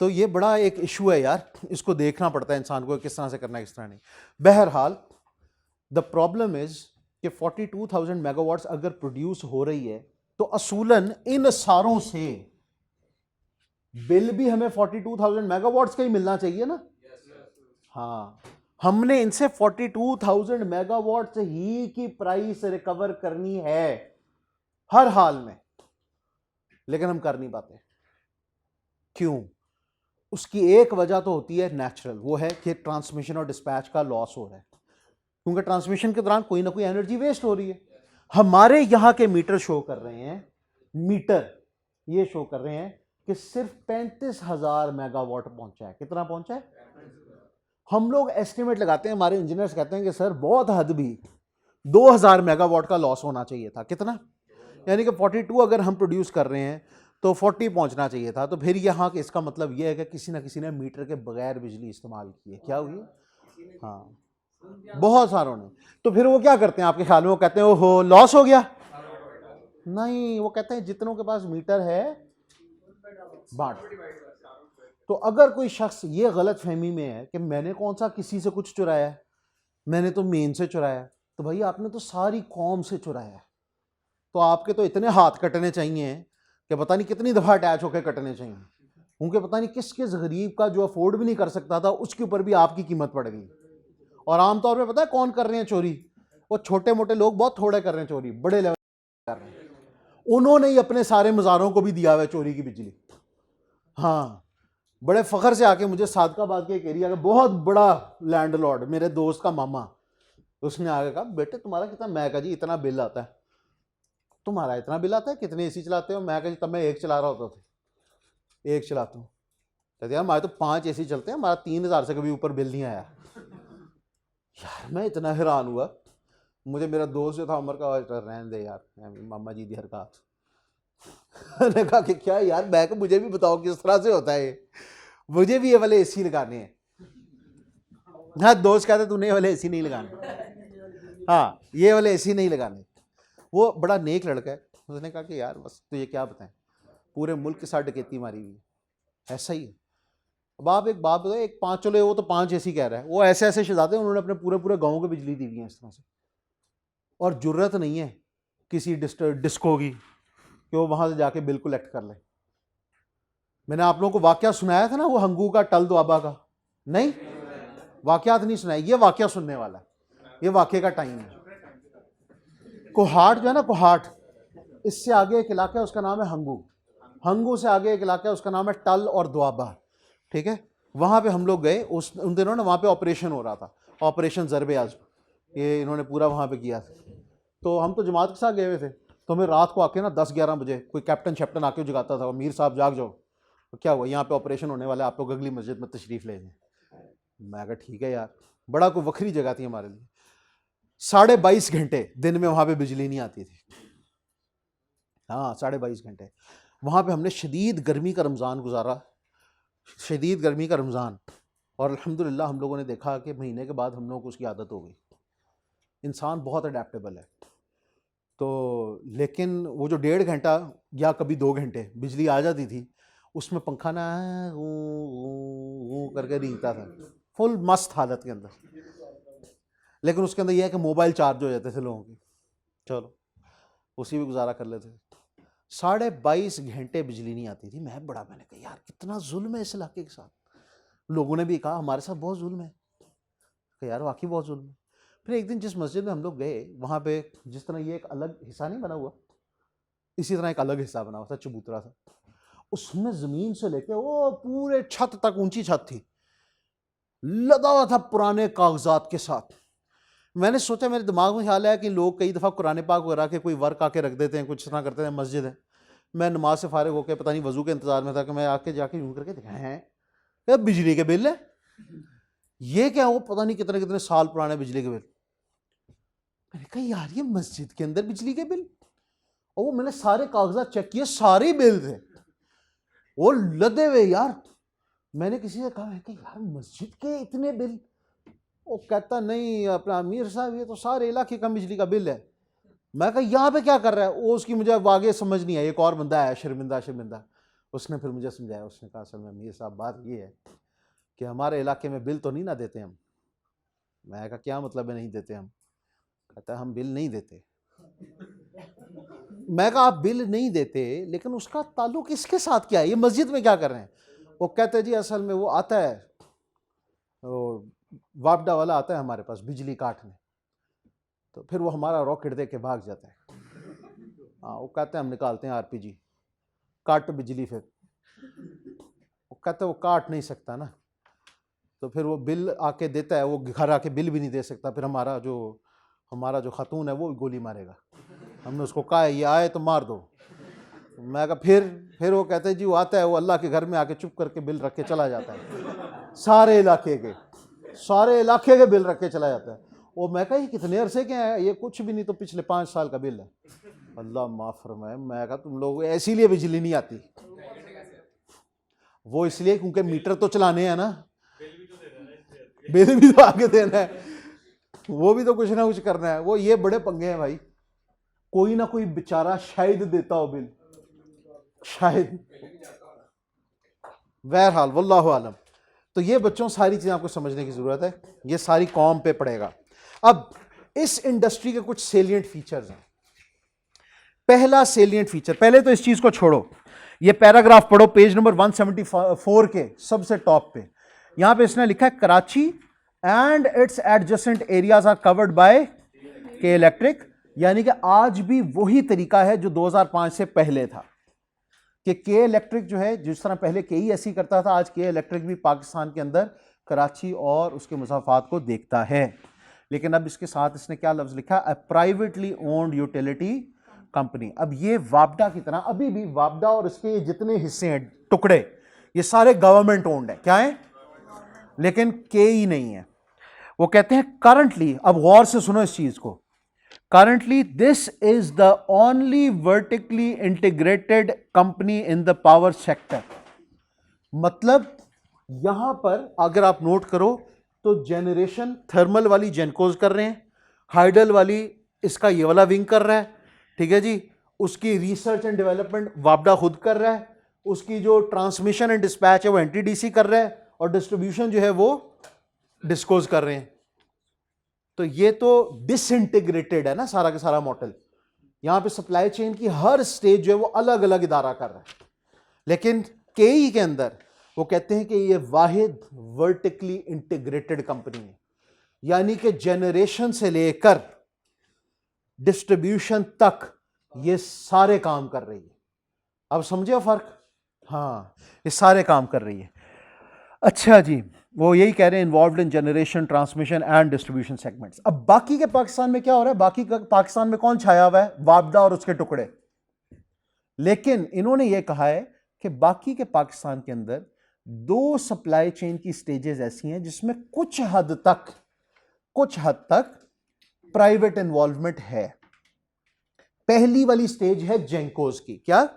तो ये बड़ा एक इशू है यार, इसको देखना पड़ता है इंसान को किस तरह से करना है, किस तरह नहीं। बहरहाल द प्रॉब्लम इज कि 42,000 मेगावाट्स अगर प्रोड्यूस हो रही है, तो असूलन इन सारों से बिल भी हमें 42,000 मेगावाट्स का ही मिलना चाहिए ना। हाँ, हमने इनसे 42,000 मेगावाट ही की प्राइस रिकवर करनी है हर हाल में, लेकिन हम कर नहीं पाते। क्यों? उसकी एक वजह तो होती है नेचुरल, वो है कि ट्रांसमिशन और डिस्पैच का लॉस हो रहा है, क्योंकि ट्रांसमिशन के दौरान कोई ना कोई एनर्जी वेस्ट हो रही है। हमारे यहां के मीटर शो कर रहे हैं, मीटर ये शो कर रहे हैं कि सिर्फ 35,000 मेगावाट पहुंचा है। कितना पहुंचा है? हम लोग एस्टिमेट लगाते हैं, हमारे इंजीनियर्स कहते हैं कि सर बहुत हद भी 2,000 मेगावाट का लॉस होना चाहिए था। कितना? यानी कि 42 अगर हम प्रोड्यूस कर रहे हैं तो 40 पहुंचना चाहिए था। तो फिर यहाँ के इसका मतलब यह है कि किसी ना किसी ने मीटर के बगैर बिजली इस्तेमाल की है। क्या हुई? हाँ, बहुत सारों ने। तो फिर वो क्या करते हैं आपके ख्याल में? वो कहते हैं ओहो लॉस हो गया। नहीं, वो कहते हैं जितनों के पास मीटर है बांट। तो अगर कोई शख्स ये गलत फहमी में है कि मैंने कौन सा किसी से कुछ चुराया है, मैंने तो मेन से चुराया, तो भाई आपने तो सारी कौम से चुराया है, तो आपके तो इतने हाथ कटने चाहिए कि पता नहीं कितनी दफ़ा अटैच होकर कटने चाहिए, क्योंकि पता नहीं किस किस गरीब का जो अफोर्ड भी नहीं कर सकता था उसके ऊपर भी आपकी कीमत पड़ गई। और आमतौर पे पता है कौन कर रहे हैं चोरी? वो छोटे मोटे लोग बहुत थोड़े कर रहे हैं चोरी, बड़े लेवल कर रहे हैं। उन्होंने ही अपने सारे मज़ारों को भी दिया हुआ है चोरी की बिजली। हाँ, बड़े फख्र से आके मुझे सादकाबाद के एक एरिया का बहुत बड़ा लैंडलॉर्ड, मेरे दोस्त का मामा, उसने आगे कहा बेटे तुम्हारा कितना? मैं कहा जी इतना बिल आता है। तुम्हारा इतना बिल आता है? कितने एसी चलाते हो? मैं कहा जी तब मैं एक चला रहा होता था, एक चलाता हूँ। कहते यार हमारे तो 5 एसी चलते हैं, हमारा 3000 से कभी ऊपर बिल नहीं आया। यार मैं इतना हैरान हुआ, मुझे मेरा दोस्त जो था उमर का, रहने दे यार मामा जी दी हरकत। मैंने कहा कि क्या यार, मैं को मुझे भी बताओ किस तरह से होता है, मुझे भी ये वाले एसी लगाने हैं। हाँ, दोस्त कहते तूने ये वाले एसी नहीं लगाने, हाँ ये वाले एसी नहीं लगाने। वो बड़ा नेक लड़का है, उसने कहा कि यार बस तुझे क्या बताएं, पूरे मुल्क के साथ डकैती मारी हुई है, ऐसा ही है। अब आप एक बात बताओ, एक 5, चलो वो तो 5 एसी कह रहा है, वो ऐसे ऐसे शहजादे उन्होंने अपने पूरे पूरे गाँव को बिजली दी हुई है इस तरह से, और जरूरत नहीं है किसी डिस्को की कि वो वहाँ से जाके बिल कलेक्ट कर ले। मैंने आप लोगों को वाकया सुनाया था ना वो हंगू का, टल दुआबा का, नहीं वाकयात नहीं सुनाई, ये वाकया सुनने वाला, ये वाकये का टाइम है। कोहाट जो है ना, कोहाट, इससे आगे एक इलाका है उसका नाम है हंगू, हंगू से आगे एक इलाका है उसका नाम है टल और दुआबा, ठीक है। वहाँ पे हम लोग गए उन दिनों ना, वहाँ पे ऑपरेशन हो रहा था, ऑपरेशन ज़रबे आज़म, ये इन्होंने पूरा वहाँ पे किया था। तो हम तो जमात के साथ गए हुए थे, तो हमें रात को आके ना 10-11 बजे कोई कैप्टन शैप्टन आके जगाता था, मीर साहब जाग जाओ, तो क्या हुआ यहाँ पे ऑपरेशन होने वाला है, आप लोग अगली मस्जिद में तशरीफ़ ले जाएं। मैं कहा ठीक है यार, बड़ा कोई वक्री जगह थी हमारे लिए। 22.5 घंटे दिन में वहाँ पे बिजली नहीं आती थी, हाँ 22.5 घंटे वहाँ पे हमने शदीद गर्मी का रमज़ान गुजारा, शदीद गर्मी का रमज़ान। और अल्हम्दुलिल्लाह हम लोगों ने देखा कि महीने के बाद हम लोगों को उसकी आदत हो गई। इंसान बहुत अडेप्टेबल है। तो लेकिन वो जो 1.5 घंटा या कभी 2 घंटे बिजली आ जाती थी, उसमें पंखा ना वो करके रींगता था, फुल मस्त हालत के अंदर। लेकिन उसके अंदर यह है कि मोबाइल चार्ज हो जाते थे लोगों की, चलो उसी में गुजारा कर लेते। 22.5 घंटे बिजली नहीं आती थी। मैंने कहा यार कितना जुल्म है इस इलाके के साथ। लोगों ने भी कहा हमारे साथ बहुत जुल्म है, यार वाकई बहुत जुल्म है। फिर एक दिन जिस मस्जिद में हम लोग गए, वहाँ पे जिस तरह ये एक अलग हिस्सा नहीं बना हुआ, इसी तरह एक अलग हिस्सा बना हुआ था, चबूतरा था, उसमें ज़मीन से लेके वो पूरे छत तक ऊंची छत थी, लदा हुआ था पुराने कागजात के साथ। मैंने सोचा, मेरे दिमाग में ख्याल आया कि लोग कई दफ़ा कुरान पाक वगैरह के कोई वर्क आके रख देते हैं, कुछ तरह करते हैं, मस्जिद है। मैं नमाज से फारिग होकर पता नहीं वजू के इंतज़ार में था कि मैं आके जाके यूँ करके देखा है क्या बिजली के बिल है, ये क्या, वो पता नहीं कितने कितने साल पुराने बिजली के बिल। मैंने कहा यार ये मस्जिद के अंदर बिजली के बिल, और वो मैंने सारे कागजात चेक किए, सारे बिल थे वो लदे हुए यार। मैंने किसी से कहा कि यार मस्जिद के इतने बिल? वो कहता नहीं अपना अमीर साहब ये तो सारे इलाके का बिजली का बिल है। मैं कहा यहाँ पे क्या कर रहा है? वो उसकी मुझे आगे समझ नहीं आई। एक और बंदा है शर्मिंदा, उसने फिर मुझे समझाया। उसने कहा असल में अमीर साहब बात ये है कि हमारे इलाके में बिल तो नहीं ना देते हम। मैं कहा क्या मतलब है नहीं देते हम? कहता है हम बिल नहीं देते। मैं कहा आप बिल नहीं देते, लेकिन उसका ताल्लुक इसके साथ क्या है? ये मस्जिद में क्या कर रहे हैं? वो कहते जी असल में वो आता है, वो वापडा वाला आता है हमारे पास बिजली काटने, तो फिर वो हमारा रॉकेट दे के भाग जाता है। हाँ, वो कहते हैं हम निकालते हैं आरपीजी, काट बिजली। फिर वो कहते हैं वो काट नहीं सकता ना, तो फिर वो बिल आके देता है, वो घर आके बिल भी नहीं दे सकता। फिर हमारा जो खातून है वो भी गोली मारेगा। हमने उसको कहा है ये आए तो मार दो। मैं कहा फिर वो कहते हैं जी वो आता है, वो अल्लाह के घर में आके चुप करके बिल रख के चला जाता है, सारे इलाके के बिल रख के चला जाता है। वो मैं कहा ये कितने अरसे के हैं? ये कुछ भी नहीं तो पिछले 5 साल का बिल है। अल्लाह माफ़ फरमाए। मैं कहा तुम लोग इसीलिए बिजली नहीं आती। वो इसलिए क्योंकि मीटर तो चलाने हैं ना, बिल भी तो आगे देना है, वो भी तो कुछ ना कुछ करना है। वो ये बड़े पंगे हैं भाई, कोई ना कोई बेचारा शायद देता हो बिल, शायद। बहरहाल वल्लाहु आलम। तो ये बच्चों सारी चीज़ें आपको समझने की ज़रूरत है, ये सारी कौम पे पड़ेगा। अब इस इंडस्ट्री के कुछ सेलिएंट फीचर्स हैं। पहला सेलिएंट फीचर, पहले तो इस चीज को छोड़ो, ये पैराग्राफ पढ़ो पेज नंबर 174 के सबसे टॉप पे, यहां पे इसने लिखा है Karachi and its adjacent areas are covered by K electric. यानी कि आज भी वही तरीका है जो 2005 से पहले था कि के इलेक्ट्रिक जो है, जिस तरह पहले के ही ऐसी करता था, आज के इलेक्ट्रिक भी पाकिस्तान के अंदर कराची और उसके मुसाफात को देखता है। लेकिन अब इसके साथ इसने क्या लफ्ज लिखा, अ प्राइवेटली ओन्ड यूटिलिटी कंपनी। अब ये वापडा की तरह, अभी भी वापडा और इसके जितने हिस्से हैं, टुकड़े, ये सारे गवर्नमेंट ओन्ड है, क्या है, लेकिन के ही नहीं है। वो कहते हैं करंटली, अब गौर से सुनो इस चीज को, currently this is the only vertically integrated company in the power sector। मतलब यहां पर अगर आप नोट करो तो जनरेशन थर्मल वाली जेनकोज कर रहे हैं, हाइडल वाली इसका ये वाला विंग कर रहा है, ठीक है जी, उसकी रिसर्च एंड डेवलपमेंट वापडा खुद कर रहा है, उसकी जो ट्रांसमिशन एंड डिस्पैच है वो एनटीडीसी कर रहा है, और डिस्ट्रीब्यूशन जो है वो डिस्कोज कर रहे हैं। तो ये तो डिसइंटीग्रेटेड है ना सारा का सारा मॉडल। यहां पे सप्लाई चेन की हर स्टेज जो है वो अलग अलग इदारा कर रहा है। लेकिन केई के अंदर वो कहते हैं कि ये वाहिद वर्टिकली इंटीग्रेटेड कंपनी है, यानी कि जनरेशन से लेकर डिस्ट्रीब्यूशन तक ये सारे काम कर रही है। अब समझे फर्क? हाँ, ये सारे काम कर रही है। अच्छा जी, वो यही कह रहे हैं involved in generation, transmission and distribution segments. अब बाकी के पाकिस्तान में क्या हो रहा है, बाकी का पाकिस्तान में कौन छाया हुआ है, वापडा और उसके टुकड़े। लेकिन इन्होंने ये कहा है कि बाकी के पाकिस्तान के अंदर दो सप्लाई चेन की स्टेजेस ऐसी हैं जिसमें कुछ हद तक प्राइवेट इन्वॉल्वमेंट है। पहली वाली स्टेज है जेंकोज की, क्या,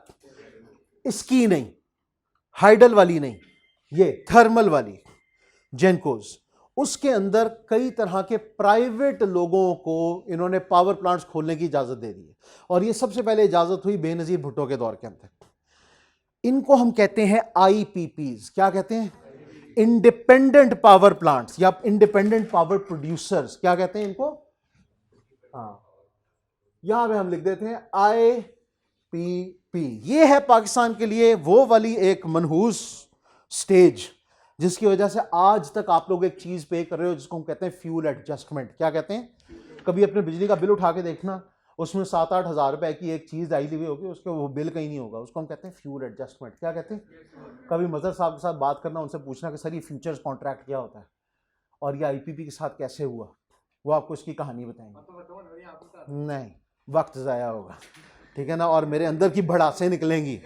इसकी नहीं, हाइडल वाली नहीं, ये थर्मल वाली जेनकोज। उसके अंदर कई तरह के प्राइवेट लोगों को इन्होंने पावर प्लांट्स खोलने की इजाजत दे दी है, और ये सबसे पहले इजाजत हुई बेनजीर भुट्टो के दौर के अंदर। इनको हम कहते हैं आईपीपीज, क्या कहते हैं, इंडिपेंडेंट पावर प्लांट्स या इंडिपेंडेंट पावर प्रोड्यूसर्स, क्या कहते हैं इनको, हाँ, यहां पे हम लिख देते हैं आईपीपी। ये है पाकिस्तान के लिए वो वाली एक मनहूस स्टेज जिसकी वजह से आज तक आप लोग एक चीज पे कर रहे हो जिसको हम कहते हैं फ्यूल एडजस्टमेंट। क्या कहते हैं, कभी अपने बिजली का बिल उठा के देखना, उसमें 7-8 हज़ार रुपए की एक चीज आई हुई होगी, उसके वो बिल कहीं नहीं होगा, उसको हम कहते हैं फ्यूल एडजस्टमेंट। क्या कहते हैं, कभी मजर साहब के साथ बात करना, उनसे पूछना कि सर ये फ्यूचर्स कॉन्ट्रैक्ट क्या होता है और ये आईपीपी के साथ कैसे हुआ, वो आपको इसकी कहानी बताएंगे। नहीं, वक्त ज़ाया होगा, ठीक है ना, और मेरे अंदर की भड़ासें निकलेंगी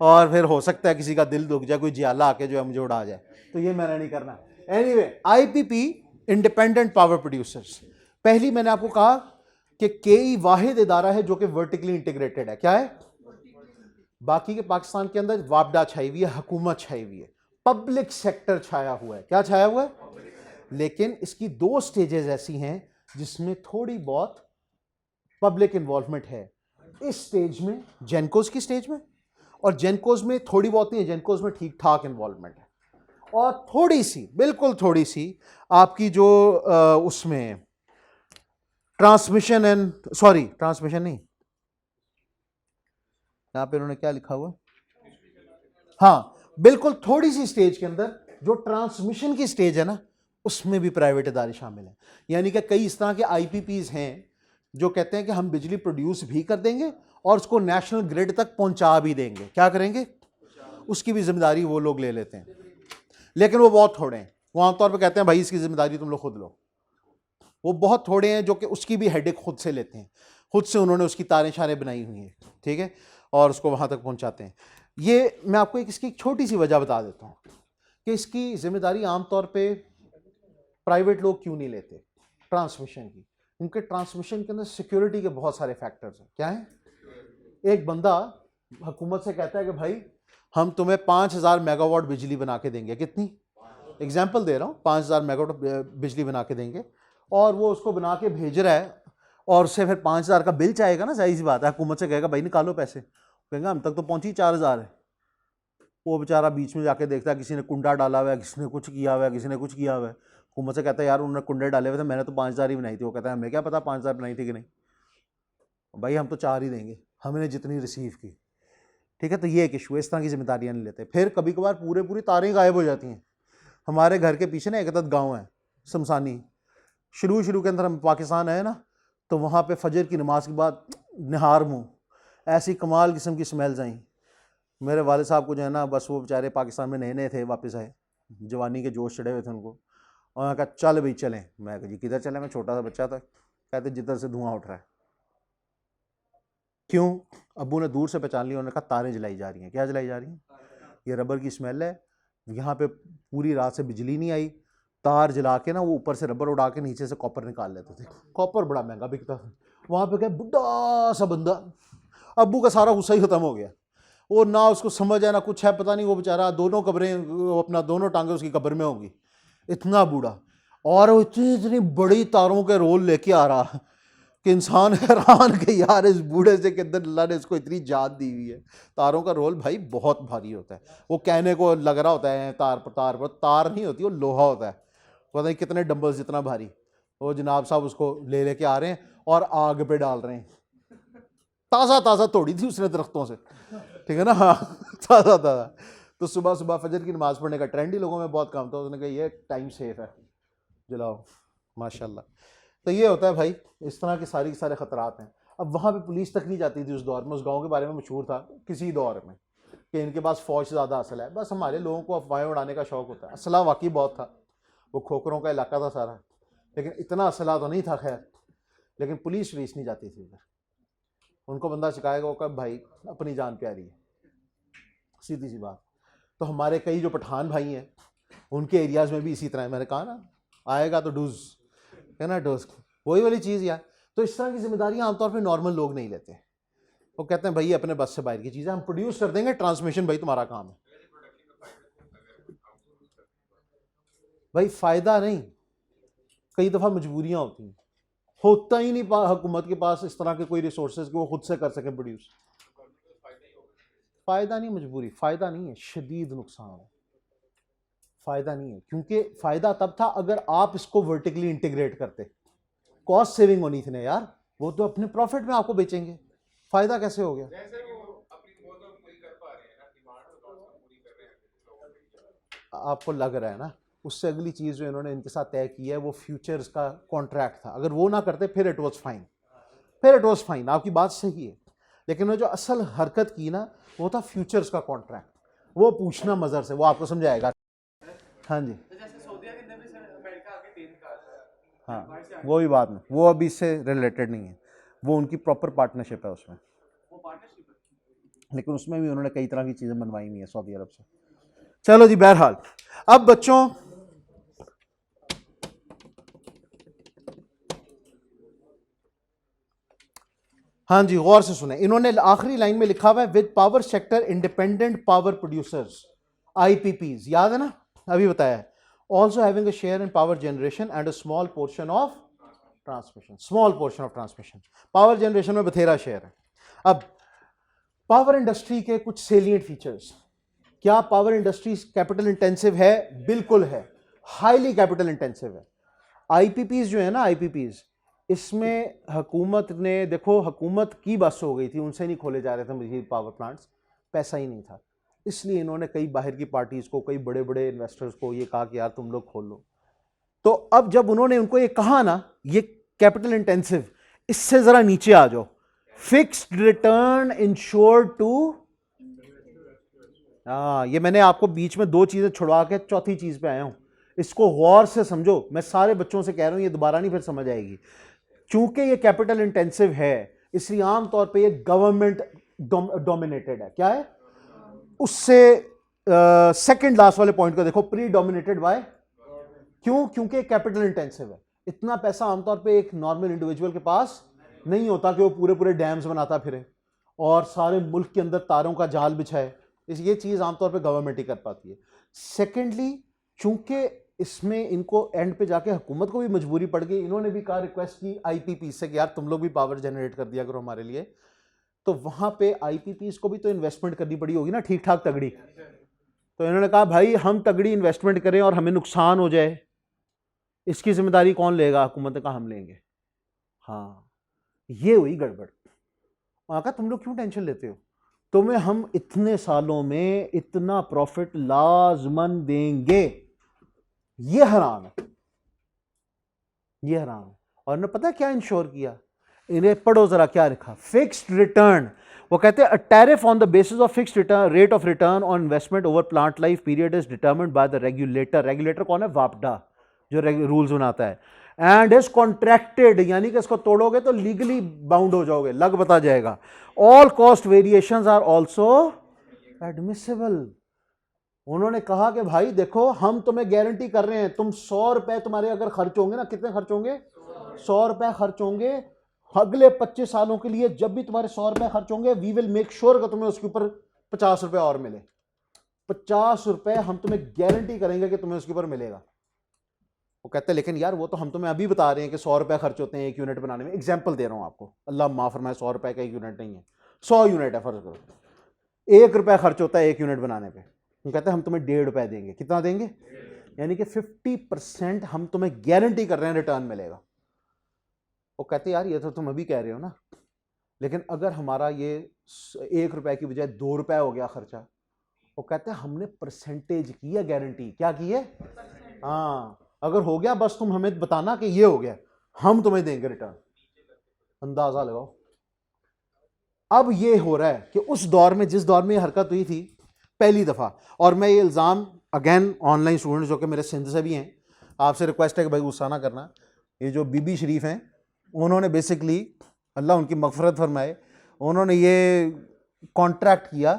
और फिर हो सकता है किसी का दिल दुख जाए, कोई जियाला आके जो है मुझे उड़ा जाए, तो ये मैंने नहीं करना। Anyway, IPP independent power producers. पहली मैंने आपको कहा कि केई वाहिद इदारा है जो कि वर्टिकली इंटीग्रेटेड है, क्या है, बाकी के पाकिस्तान के अंदर वापडा छाई हुई है, हुकूमत छाई हुई है, पब्लिक सेक्टर छाया हुआ है, क्या छाया हुआ है। लेकिन इसकी दो स्टेजेस ऐसी हैं जिसमें थोड़ी बहुत पब्लिक इन्वॉल्वमेंट है। इस स्टेज में, जेनकोज की स्टेज में, और जेनकोज में थोड़ी बहुत नहीं है, जेनकोज में ठीक ठाक इन्वॉल्वमेंट है, और थोड़ी सी, बिल्कुल थोड़ी सी आपकी जो उसमें ट्रांसमिशन नहीं, यहां पे उन्होंने क्या लिखा हुआ, हाँ, बिल्कुल थोड़ी सी स्टेज के अंदर जो ट्रांसमिशन की स्टेज है ना, उसमें भी प्राइवेट इदारे शामिल हैं। यानी कि कई इस तरह के आईपीपीज हैं जो कहते हैं कि हम बिजली प्रोड्यूस भी कर देंगे और उसको नेशनल ग्रिड तक पहुंचा भी देंगे। क्या करेंगे, उसकी भी जिम्मेदारी वो लोग ले लेते हैं, लेकिन वो बहुत थोड़े हैं। वो आमतौर पर कहते हैं भाई इसकी जिम्मेदारी तुम लोग खुद लो। वो बहुत थोड़े हैं जो कि उसकी भी हेडेक खुद से लेते हैं, खुद से उन्होंने उसकी तारें शारें बनाई हुई हैं, ठीक है, और उसको वहां तक पहुंचाते हैं। ये मैं आपको इसकी एक छोटी सी वजह बता देता हूँ कि इसकी जिम्मेदारी आमतौर पर प्राइवेट लोग क्यों नहीं लेते ट्रांसमिशन की। उनके ट्रांसमिशन के अंदर सिक्योरिटी के बहुत सारे फैक्टर्स हैं। क्या है, एक बंदा हुकूमत से कहता है कि भाई हम तुम्हें 5000 मेगावाट बिजली बना के देंगे, कितनी, एग्जाम्पल दे रहा हूँ, 5000 मेगावाट बिजली बना के देंगे, और वो उसको बना के भेज रहा है, और उससे फिर 5000 का बिल चाहेगा ना, सही सी बात है। हुकूमत से कहेगा भाई निकालो पैसे, कहेगा हम तक तो पहुंची 4000 है। वो बेचारा बीच में जाके देखता है किसी ने कुंडा डाला हुआ है, किसी ने कुछ किया हुआ है, किसी ने कुछ किया हुआ है, हुकूमत से कहता है यार उन्होंने कुंडे डाले हुए थे, मैंने तो 5,000 ही बनाई थी। वो कहता है हमें क्या पता 5,000 बनाई थी कि नहीं, भाई हम तो 4 ही देंगे, हमने जितनी रिसीव की। ठीक है, तो ये एक इशू है, इस तरह की जिम्मेदारियाँ नहीं लेते। फिर कभी कभार पूरी तारें गायब हो जाती हैं। हमारे घर के पीछे ना एक गाँव है शमशानी, शुरू के अंदर हम पाकिस्तान आए ना, तो वहाँ पे फजर की नमाज के बाद निहार मुँह ऐसी कमाल किस्म की स्मेल्स आई। मेरे वाले साहब को जो है ना, बस वो बेचारे पाकिस्तान में नए थे, वापस आए, जवानी के जोश चढ़े हुए थे उनको, और उन्होंने कहा चल भाई चलें। मैं कहा जी किधर चलें, मैं छोटा सा बच्चा था। कहते जिधर से धुआं उठ रहा है। क्यों? अब्बू ने दूर से पहचान लिया, उन्होंने कहा तारें जलाई जा रही हैं। क्या जलाई जा रही हैं? ये रबर की स्मेल है। यहाँ पे पूरी रात से बिजली नहीं आई, तार जला के ना वो ऊपर से रबर उड़ा के नीचे से कॉपर निकाल लेते थे। कॉपर बड़ा महंगा बिकता था। वहाँ पे क्या बुढ़ा सा बंदा, अब्बू का सारा गुस्सा ही खत्म हो गया। वो ना उसको समझ है ना कुछ है, पता नहीं वो बेचारा दोनों कब्रें, अपना दोनों टांगे उसकी कब्र में होंगी, इतना बूढ़ा, और वो इतनी बड़ी तारों के रोल लेके आ रहा कि इंसान हैरान कि यार इस बूढ़े से के अंदर अल्लाह ने इसको इतनी जात दी हुई है। तारों का रोल भाई बहुत भारी होता है। वो कहने को लग रहा होता है तार पर तार नहीं होती, वो लोहा होता है, पता नहीं कितने डंबल्स जितना भारी। वो जनाब साहब उसको लेके आ रहे हैं और आग पे डाल रहे हैं। ताज़ा तोड़ी थी उसने दरख्तों से, ठीक है ना, हाँ ताज़ा। तो सुबह फजर की नमाज़ पढ़ने का ट्रेंड ही लोगों में बहुत कम था। उसने कहा ये टाइम सेफ है, जलाओ, माशाल्लाह। तो ये होता है भाई, इस तरह के सारे ख़तरात हैं। अब वहाँ पे पुलिस तक नहीं जाती थी उस दौर में। उस गांव के बारे में मशहूर था किसी दौर में कि इनके पास फ़ौज से ज़्यादा असला है। बस हमारे लोगों को अफवाहें उड़ाने का शौक़ होता है। असला वाकई बहुत था, वो खोखरों का इलाका था सारा, लेकिन इतना असला तो नहीं था खैर। लेकिन पुलिस नहीं जाती थी उधर। उनको बंदा शिकायत, वो कब भाई अपनी जान प्यारी है, सीधी सी बात। तो हमारे कई जो पठान भाई हैं उनके एरियाज़ में भी इसी तरह है। मैंने कहा ना आएगा तो डूज है ना, डोज वही वाली चीज़ यार। तो इस तरह की जिम्मेदारियां आमतौर पे नॉर्मल लोग नहीं लेते। वो कहते हैं भाई अपने बस से बाहर की चीज़ें हम प्रोड्यूस कर देंगे, ट्रांसमिशन भाई तुम्हारा काम है। भाई फ़ायदा नहीं, कई दफ़ा मजबूरियां होती हैं, होता ही नहीं हुकूमत के पास इस तरह के कोई रिसोर्सेज कि वो खुद से कर सकें प्रोड्यूस। फ़ायदा नहीं, मजबूरी, फ़ायदा नहीं है, शदीद नुकसान है, फ़ायदा नहीं है। क्योंकि फ़ायदा तब था अगर आप इसको वर्टिकली इंटीग्रेट करते, कॉस्ट सेविंग होनी थी ना यार। वो तो अपने प्रॉफिट में आपको बेचेंगे, फ़ायदा कैसे हो गया? आपको लग रहा है ना। उससे अगली चीज़ जो इन्होंने इनके साथ तय की है वो फ्यूचर्स का कॉन्ट्रैक्ट था। अगर वो ना करते फिर इट वॉज फाइन, फिर इट वॉज फाइन, आपकी बात सही है। लेकिन वो जो असल हरकत की ना वो था फ्यूचर्स का कॉन्ट्रैक्ट। वो पूछना मज़र से, वो आपको समझाएगा। हाँ जी, हाँ वो भी बात नहीं, वो अभी इससे रिलेटेड नहीं है, वो उनकी प्रॉपर पार्टनरशिप है उसमें। लेकिन उसमें भी उन्होंने कई तरह की चीज़ें बनवाई हुई है सऊदी अरब से। चलो जी, बहरहाल अब बच्चों हाँ जी गौर से सुने, इन्होंने आखिरी लाइन में लिखा हुआ है with power sector independent power producers, IPPs, याद है ना अभी बताया है। Also having a share in power generation and a small portion of transmission, small portion of transmission. Power generation में बथेरा शेयर है। अब पावर इंडस्ट्री के कुछ सेलिएंट फीचर्स, क्या पावर इंडस्ट्री कैपिटल इंटेंसिव है? बिल्कुल है, हाईली कैपिटल इंटेंसिव है। आईपीपीज जो है ना, आईपीपीज, इसमें हुकूमत ने, देखो हुकूमत की बस हो गई थी, उनसे नहीं खोले जा रहे थे मजीद पावर प्लांट्स, पैसा ही नहीं था, इसलिए इन्होंने कई बाहर की पार्टीज को, कई बड़े बड़े इन्वेस्टर्स को ये कहा कि यार तुम लोग खोल लो। तो अब जब उन्होंने उनको ये कहा ना ये कैपिटल इंटेंसिव, इससे जरा नीचे आ जाओ, फिक्स्ड रिटर्न इंश्योर्ड टू, ये मैंने आपको बीच में दो चीजें छुड़वा के चौथी चीज पे आया हूं, इसको गौर से समझो। मैं सारे बच्चों से कह रहा हूं, ये दोबारा नहीं फिर समझ आएगी। चूंकि ये कैपिटल इंटेंसिव है इसलिए आमतौर पे ये गवर्नमेंट डोमिनेटेड है। क्या है? उससे सेकंड लास्ट वाले पॉइंट को देखो, प्री डोमिनेटेड बाय, क्यों? क्योंकि कैपिटल इंटेंसिव है। इतना पैसा आमतौर पे एक नॉर्मल इंडिविजुअल के पास नहीं होता कि वो पूरे पूरे डैम्स बनाता फिरे और सारे मुल्क के अंदर तारों का जाल बिछाए। ये चीज आमतौर पे गवर्नमेंट ही कर पाती है। सेकेंडली, चूंकि इसमें इनको एंड पे जाके हुकूमत को भी मजबूरी पड़ गई, इन्होंने भी कहा, रिक्वेस्ट की आईपीपी से कि यार तुम लोग भी पावर जनरेट कर दिया करो हमारे लिए। तो वहां पे आईपीपीस को भी तो इन्वेस्टमेंट करनी पड़ी होगी ना, ठीक ठाक तगड़ी। तो इन्होंने कहा भाई हम तगड़ी इन्वेस्टमेंट करें और हमें नुकसान हो जाए इसकी जिम्मेदारी कौन लेगा? हुकूमत ने कहा हम लेंगे। हाँ, ये हुई गड़बड़। कहा तुम लोग क्यों टेंशन लेते हो, तुम्हें हम इतने सालों में इतना प्रॉफिट लाजमन देंगे। ये हराम है, ये हराम है। और ने पता क्या इंश्योर किया? इन्हें पढ़ो जरा क्या लिखा, फिक्स्ड रिटर्न। वो कहते हैं अ tariff on the basis of fixed return rate of return on investment over plant life period is determined by the regulator. Regulator कौन है? वापडा, जो रूल्स बनाता है। एंड इज कॉन्ट्रैक्टेड, यानी कि इसको तोड़ोगे तो लीगली बाउंड हो जाओगे, लग बता जाएगा। All cost variations are also admissible. उन्होंने कहा कि भाई देखो हम तुम्हें गारंटी कर रहे हैं, तुम 100 रुपए तुम्हारे अगर खर्च होंगे ना, कितने खर्च होंगे? 100 रुपए खर्च होंगे अगले 25 सालों के लिए। जब भी तुम्हारे 100 रुपए खर्च होंगे वी विल मेक श्योर कि तुम्हें उसके ऊपर 50 रुपए और मिले। 50 रुपए हम तुम्हें गारंटी करेंगे कि तुम्हें उसके ऊपर मिलेगा। वो कहते हैं लेकिन यार वो तो हम तुम्हें अभी बता रहे हैं कि 100 रुपए खर्च होते हैं एक यूनिट बनाने में। एग्जाम्पल दे रहा हूं आपको, अल्लाह माफ फरमाए, 100 रुपए का एक यूनिट नहीं है, 100 यूनिट है, फर्ज करो 1 रुपया खर्च होता है एक यूनिट बनाने पे। हम कहते हैं हम तुम्हें 1.5 रुपए देंगे। कितना देंगे? यानी कि 50% हम तुम्हें गारंटी कर रहे हैं रिटर्न मिलेगा। वो कहते यार ये तो तुम अभी कह रहे हो ना, लेकिन अगर हमारा ये 1 रुपए की बजाय 2 रुपए हो गया खर्चा, वो कहते हैं हमने परसेंटेज की है गारंटी। क्या की है? हाँ, अगर हो गया बस तुम हमें बताना कि ये हो गया, हम तुम्हें देंगे रिटर्न। अंदाजा लगाओ। अब ये हो रहा है कि उस दौर में, जिस दौर में ये हरकत हुई थी पहली दफा, और मैं ये इल्ज़ाम अगेन ऑनलाइन स्टूडेंट्स जो कि मेरे सिंध से भी हैं, आपसे रिक्वेस्ट है कि भाई गुस्सा ना करना, ये जो बीबी शरीफ हैं उन्होंने बेसिकली, अल्लाह उनकी मगफरत फरमाए, उन्होंने ये कॉन्ट्रैक्ट किया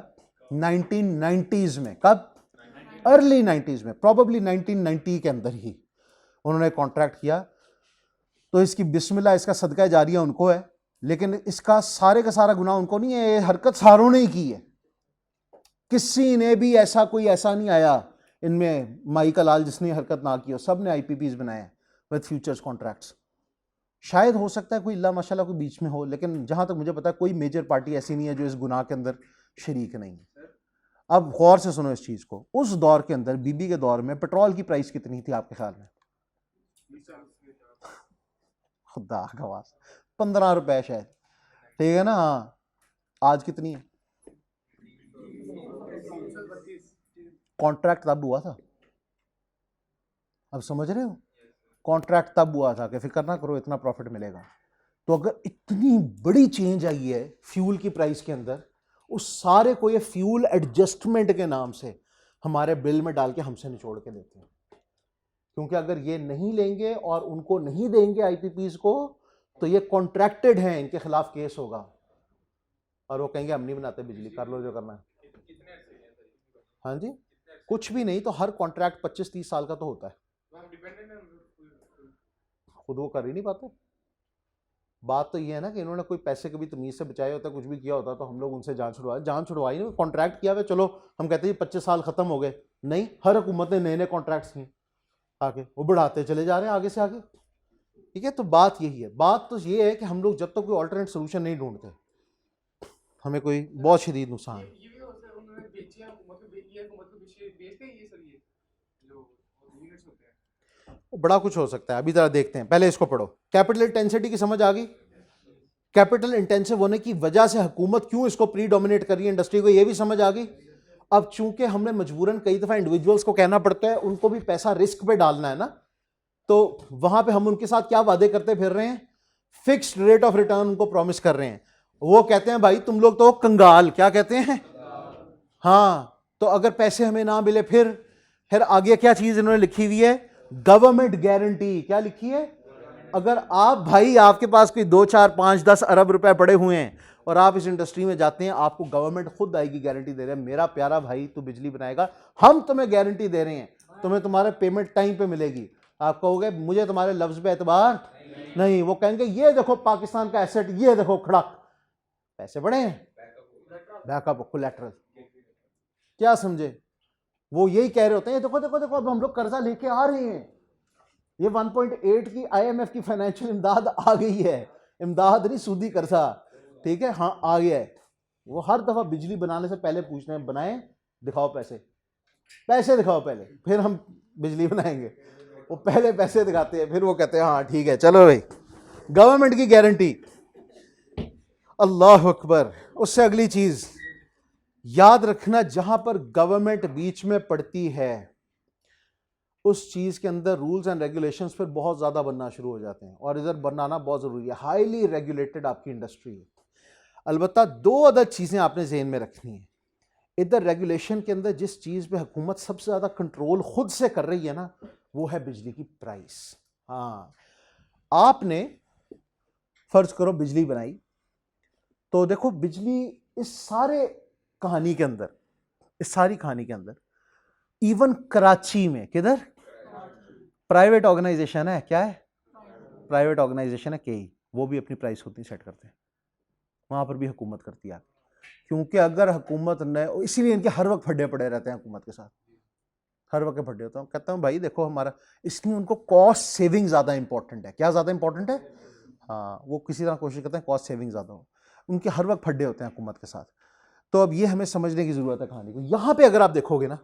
1990s में। कब? अर्ली 90s में, प्रॉबली 1990 के अंदर ही उन्होंने कॉन्ट्रैक्ट किया। तो इसकी बिस्मिल्लाह, इसका सदका जारिया उनको है, लेकिन इसका सारे का सारा गुनाह उनको नहीं है। ये हरकत सारों ने ही की है, किसी ने भी ऐसा कोई ऐसा नहीं आया इनमें माई का लाल जिसने हरकत ना की हो। सब ने IPPs बनाए विद फ्यूचर्स कॉन्ट्रैक्ट्स। शायद हो सकता है कोई अल्लाह माशाल्लाह कोई बीच में हो, लेकिन जहां तक मुझे पता है कोई मेजर पार्टी ऐसी नहीं है जो इस गुनाह के अंदर शरीक नहीं है। अब गौर से सुनो इस चीज को। उस दौर के अंदर, बीबी के दौर में, पेट्रोल की प्राइस कितनी थी आपके ख्याल में? खुदा का वास्ता 15 रुपए शायद, ठीक है ना? हाँ, आज कितनी है? कॉन्ट्रैक्ट तब हुआ था, अब समझ रहे हो? कॉन्ट्रैक्ट तब हुआ था कि फिक्र ना करो इतना प्रॉफिट मिलेगा। तो अगर इतनी बड़ी चेंज आई है फ्यूल की प्राइस के अंदर, उस सारे को ये फ्यूल एडजस्टमेंट के नाम से हमारे बिल में डाल के हमसे निचोड़ के देते हैं। क्योंकि अगर ये नहीं लेंगे और उनको नहीं देंगे IPPs को, तो ये कॉन्ट्रैक्टेड हैं, इनके खिलाफ केस होगा और वो कहेंगे हम नहीं बनाते बिजली, कर लो जो करना है। हाँ जी, कुछ भी नहीं तो हर कॉन्ट्रैक्ट 25-30 साल का तो होता है, खुद वो कर ही नहीं पाते। बात तो ये है ना कि इन्होंने कोई पैसे कभी तमीज से बचाए होता, कुछ भी किया होता तो हम लोग उनसे जान छुड़वाई नहीं। कॉन्ट्रैक्ट किया हुआ, चलो हम कहते हैं 25 साल खत्म हो गए, नहीं, हर हुकूमत ने नए नए कॉन्ट्रैक्ट्स किए, आगे वो बढ़ाते चले जा रहे हैं आगे से आगे। ठीक है, तो बात यही है। बात तो ये है कि हम लोग जब तक कोई ऑल्टरनेट सोल्यूशन नहीं ढूंढते, हमें कोई बहुत शदीद नुकसान है। बड़ा कुछ हो सकता है, अभी जरा देखते हैं, पहले इसको पढ़ो। कैपिटल इंटेंसिटी की समझ आ गई? कैपिटल इंटेंसिव होने की वजह से हुकूमत क्यों इसको प्रीडोमिनेट कर रही है इंडस्ट्री को, ये भी समझ आ गई। अब चूंकि हमने मजबूरन कई दफा इंडिविजुअल्स को कहना पड़ता है, उनको भी पैसा रिस्क पे डालना है ना, तो वहां पे हम उनके साथ क्या वादे करते फिर रहे हैं? फिक्स्ड रेट ऑफ रिटर्न उनको प्रॉमिस कर रहे हैं। वो कहते हैं भाई तुम लोग तो कंगाल, क्या कहते हैं? हाँ, तो अगर पैसे हमें ना मिले फिर आगे क्या चीज इन्होंने लिखी हुई है? Government guarantee. क्या लिखी है? अगर आप भाई, आपके पास कोई 2, 4, 5, 10 अरब रुपए पड़े हुए हैं और आप इस इंडस्ट्री में जाते हैं, आपको गवर्नमेंट खुद आएगी गारंटी दे रहे हैं, मेरा प्यारा भाई तू बिजली बनाएगा, हम तुम्हें गारंटी दे रहे हैं, तुम्हें तुम्हारे पेमेंट टाइम पे मिलेगी। आप कहोगे मुझे तुम्हारे लफ्ज पे एतबार नहीं, वो कहेंगे ये देखो पाकिस्तान का एसेट, ये देखो खड़क, पैसे बड़े हैं, बैकअप कोलैटरल। क्या समझे? वो यही कह रहे होते हैं देखो देखो देखो अब हम लोग कर्जा लेके आ रहे हैं, ये 1.8 की IMF की फाइनेंशियल इमदाद आ गई है, इमदाद नहीं सूदी कर्जा, ठीक है, हाँ आ गया है। वो हर दफा बिजली बनाने से पहले पूछते हैं बनाए, दिखाओ पैसे, पैसे दिखाओ पहले, फिर हम बिजली बनाएंगे। वो पहले पैसे दिखाते हैं, फिर वो कहते हैं हाँ ठीक है चलो भाई, गवर्नमेंट की गारंटी। अल्लाह अकबर। उससे अगली चीज याद रखना, जहां पर गवर्नमेंट बीच में पड़ती है उस चीज के अंदर रूल्स एंड रेगुलेशंस फिर बहुत ज्यादा बनना शुरू हो जाते हैं, और इधर बनाना बहुत जरूरी है। हाईली रेगुलेटेड आपकी इंडस्ट्री है। अलबत्ता दो अदर चीजें आपने ज़हन में रखनी है। इधर रेगुलेशन के अंदर जिस चीज पे हुकूमत सबसे ज्यादा कंट्रोल खुद से कर रही है ना, वो है बिजली की प्राइस। हाँ, आपने फर्ज करो बिजली बनाई, तो देखो बिजली इस सारे कहानी के अंदर, इस सारी कहानी के अंदर, इवन कराची में किधर प्राइवेट ऑर्गेनाइजेशन है, क्या है प्राइवेट ऑर्गेनाइजेशन है केई, वो भी अपनी प्राइस खुद नहीं सेट करते हैं, वहां पर भी हुकूमत करती है। क्योंकि अगर हुकूमत ने, इसीलिए इनके हर वक्त फड्डे पड़े रहते हैं हुकूमत के साथ, हर वक्त फड्डे होता हूँ। कहता हूँ भाई देखो हमारा, इसलिए उनको कॉस्ट सेविंग ज़्यादा इंपॉर्टेंट है। क्या ज़्यादा इंपॉर्टेंट है? हाँ, वो किसी तरह कोशिश करते हैं कॉस्ट सेविंग ज़्यादा हो, उनके हर वक्त फड्डे होते हैं हुकूमत के साथ। तो अब ये हमें समझने की ज़रूरत है कहानी को। यहाँ पर अगर आप देखोगे ना,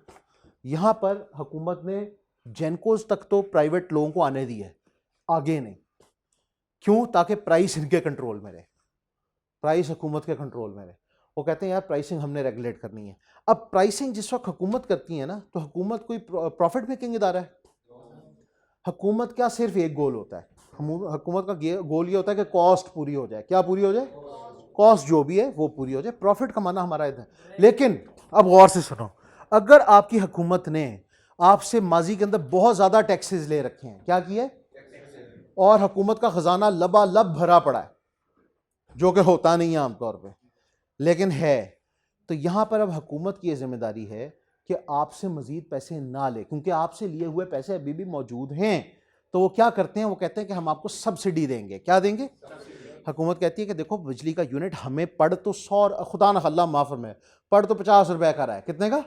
यहाँ पर हुकूमत ने जेनकोज तक तो प्राइवेट लोगों को आने दी है, आगे नहीं। क्यों? ताकि प्राइस इनके कंट्रोल में रहे, प्राइस हुकूमत के कंट्रोल में रहे। वो कहते हैं यार प्राइसिंग हमने रेगुलेट करनी है। अब प्राइसिंग जिस वक्त हुकूमत करती है ना, तो हुकूमत कोई प्रॉफिट मेकिंग इदारा है? हुकूमत का सिर्फ एक गोल होता है, हुकूमत का गोल ये होता है कि कॉस्ट पूरी हो जाए। क्या पूरी हो जाए? कॉस्ट जो भी है वो पूरी हो जाए, प्रॉफिट कमाना हमारा इधर। लेकिन अब गौर से सुनो, अगर आपकी हुकूमत ने आपसे माजी के अंदर बहुत ज्यादा टैक्सेस ले रखे हैं, क्या किया, और हुकूमत का खजाना लबालब भरा पड़ा है, जो कि होता नहीं है आमतौर पे, लेकिन है, तो यहां पर अब हुकूमत की यह जिम्मेदारी है कि आपसे मजीद पैसे ना ले, क्योंकि आपसे लिए हुए पैसे अभी भी मौजूद हैं। तो वो क्या करते हैं, वो कहते हैं कि हम आपको सब्सिडी देंगे। क्या देंगे? हुकूमत कहती है कि देखो बिजली का यूनिट हमें पड़ तो 100, खुदा न अल्लाह माफ में, पड़ तो 50 रुपए का रहा है, कितने का,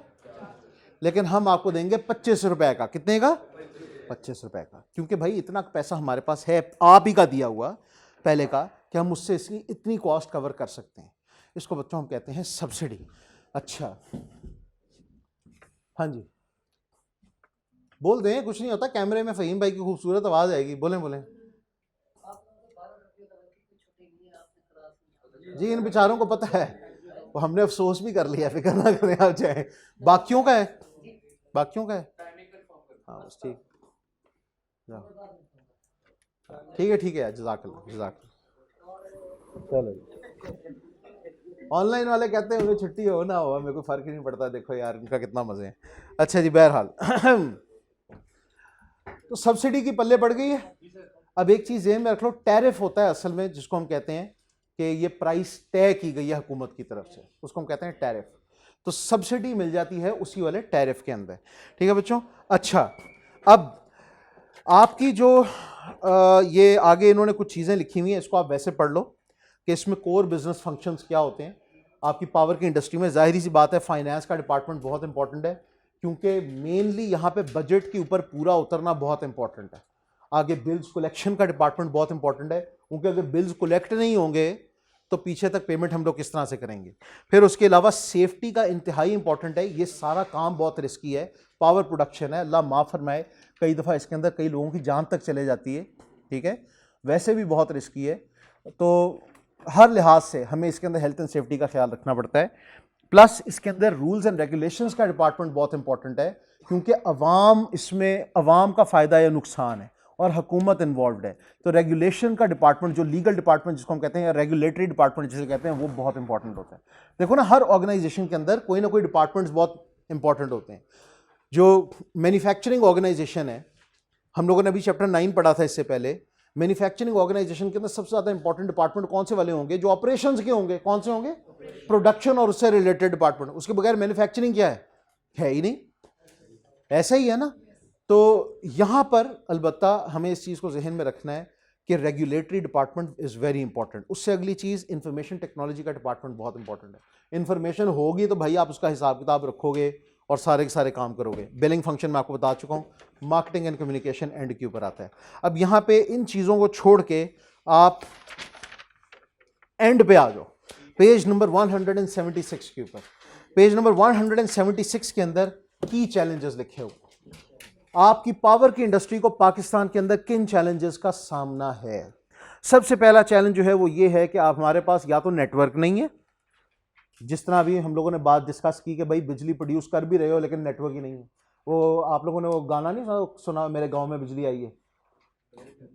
लेकिन हम आपको देंगे 25 रुपए का। कितने का? 25 रुपए का। क्योंकि भाई इतना पैसा हमारे पास है, आप ही का दिया हुआ पहले का, कि हम उससे इसकी इतनी कॉस्ट कवर कर सकते हैं। इसको बच्चों हम कहते हैं सब्सिडी। अच्छा, हाँ जी, बोल दें, कुछ नहीं होता। कैमरे में फहीम भाई की खूबसूरत आवाज आएगी, बोलें बोलें। जी, इन बेचारों को पता है, वो हमने अफसोस भी कर लिया, फिक्र ना करें आप चाहे। बाकियों का है, बाकियों का है, हाँ बस ठीक, ठीक है ठीक है, जज़ाकल्लाह जज़ाकल्लाह। चलो, ऑनलाइन वाले कहते हैं उन्हें छुट्टी हो ना हो, मेरे को फर्क ही नहीं पड़ता, देखो यार इनका कितना मजे है। अच्छा जी, बहरहाल तो सब्सिडी की पल्ले पड़ गई है। अब एक चीज ज़हन में रख लो, टैरिफ होता है असल में, जिसको हम कहते हैं कि ये प्राइस तय की गई है हुकूमत की तरफ से, उसको हम कहते हैं टैरिफ। तो सब्सिडी मिल जाती है उसी वाले टैरिफ के अंदर, ठीक है बच्चों। अच्छा, अब आपकी जो ये आगे इन्होंने कुछ चीज़ें लिखी हुई हैं, इसको आप वैसे पढ़ लो कि इसमें कोर बिजनेस फंक्शंस क्या होते हैं आपकी पावर की इंडस्ट्री में। जाहिर सी बात है फाइनेंस का डिपार्टमेंट बहुत इंपॉर्टेंट है, क्योंकि मेनली यहाँ पे बजट के ऊपर पूरा उतरना बहुत इंपॉर्टेंट है। आगे बिल्स कलेक्शन का डिपार्टमेंट बहुत इंपॉर्टेंट है, क्योंकि अगर बिल्स कलेक्ट नहीं होंगे तो पीछे तक पेमेंट हम लोग किस तरह से करेंगे। फिर उसके अलावा सेफ्टी का इंतहाई इंपॉर्टेंट है, ये सारा काम बहुत रिस्की है, पावर प्रोडक्शन है, अल्लाह माफ़ फरमाए, कई दफ़ा इसके अंदर कई लोगों की जान तक चले जाती है, ठीक है, वैसे भी बहुत रिस्की है। तो हर लिहाज से हमें इसके अंदर हेल्थ एंड सेफ्टी का ख्याल रखना पड़ता है। प्लस इसके अंदर रूल्स एंड रेगुलेशंस का डिपार्टमेंट बहुत इंपॉर्टेंट है, क्योंकि अवाम इसमें, अवाम का फ़ायदा या नुकसान है और हुकूमत इन्वॉल्व है। तो रेगुलेशन का डिपार्टमेंट, जो लीगल डिपार्टमेंट जिसको हम कहते हैं, या रेगुलेटरी डिपार्टमेंट जिसे कहते हैं, वो बहुत इंपॉर्टेंट होता है। देखो ना, हर ऑर्गेनाइजेशन के अंदर कोई ना कोई डिपार्टमेंट्स बहुत इंपॉर्टेंट होते हैं। जो मैन्युफैक्चरिंग ऑर्गेनाइजेशन है, हम लोगों ने अभी चैप्टर 9 पढ़ा था इससे पहले, मैन्युफैक्चरिंग ऑर्गेनाइजेशन के अंदर सबसे ज़्यादा इंपॉर्टेंट डिपार्टमेंट कौन से वाले होंगे? जो ऑपरेशंस के होंगे। कौन से होंगे? प्रोडक्शन और उससे रिलेटेड डिपार्टमेंट। उसके बगैर मैन्युफैक्चरिंग क्या है ही नहीं, ऐसा ही है ना। तो यहां पर अलबत्ता हमें इस चीज़ को जहन में रखना है कि regulatory department is very important. उससे अगली चीज़ इंफॉर्मेशन टेक्नोलॉजी का डिपार्टमेंट बहुत इंपॉर्टेंट है। इंफॉर्मेशन होगी तो भाई आप उसका हिसाब किताब रखोगे और सारे के सारे काम करोगे। बिलिंग फंक्शन मैं आपको बता चुका हूँ, मार्केटिंग एंड कम्युनिकेशन एंड के ऊपर आता है। अब यहाँ पे इन चीज़ों को छोड़ के आप एंड पे आ जाओ, पेज नंबर 176 के ऊपर। पेज नंबर 176 के अंदर की चैलेंजेस लिखे हुए, आपकी पावर की इंडस्ट्री को पाकिस्तान के अंदर किन चैलेंजेस का सामना है। सबसे पहला चैलेंज जो है वो ये है कि आप हमारे पास या तो नेटवर्क नहीं है, जिस तरह अभी हम लोगों ने बात डिस्कस की कि भाई बिजली प्रोड्यूस कर भी रहे हो लेकिन नेटवर्क ही नहीं है। वो आप लोगों ने वो गाना नहीं सुना, मेरे गांव में बिजली आई है।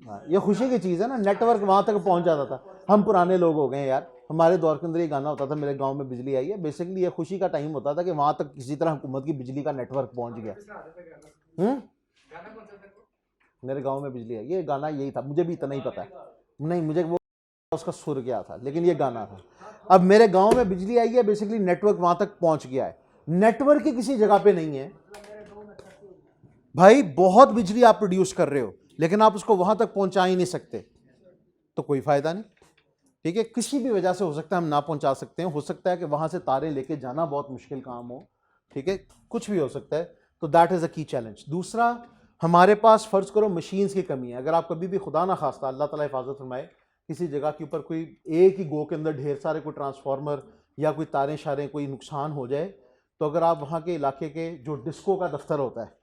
हाँ, ये खुशी की चीज़ है ना, नेटवर्क वहाँ तक पहुँच जाता था। हम पुराने लोग हो गए यार, हमारे दौर के अंदर ये गाना होता था, मेरे गांव में बिजली आई है। बेसिकली ये खुशी का टाइम होता था कि वहाँ तक किसी तरह हुकूमत की बिजली का नेटवर्क पहुँच गया। मेरे गांव में बिजली आई, ये गाना यही था, मुझे भी इतना ही पता है, नहीं मुझे वो उसका सुर क्या था, लेकिन ये गाना था। अब मेरे गांव में बिजली आई है, बेसिकली नेटवर्क वहां तक पहुंच गया है। नेटवर्क ही किसी जगह पे नहीं है भाई, बहुत बिजली आप प्रोड्यूस कर रहे हो लेकिन आप उसको वहां तक पहुंचा ही नहीं सकते, तो कोई फायदा नहीं। ठीक है, किसी भी वजह से हो सकता है हम ना पहुंचा सकते हैं, हो सकता है कि वहां से तारे लेके जाना बहुत मुश्किल काम हो, ठीक है, कुछ भी हो सकता है। तो दैट इज अ की चैलेंज। दूसरा, हमारे पास फर्ज करो मशीन्स की कमी है। अगर आप कभी भी खुदा ना खास्ता, अल्लाह ताला हिफाजत फरमाए, किसी जगह के ऊपर कोई एक ही गो के अंदर ढेर सारे कोई ट्रांसफार्मर या कोई तारें शारें कोई नुकसान हो जाए, तो अगर आप वहाँ के इलाके के जो डिस्को का दफ्तर होता है,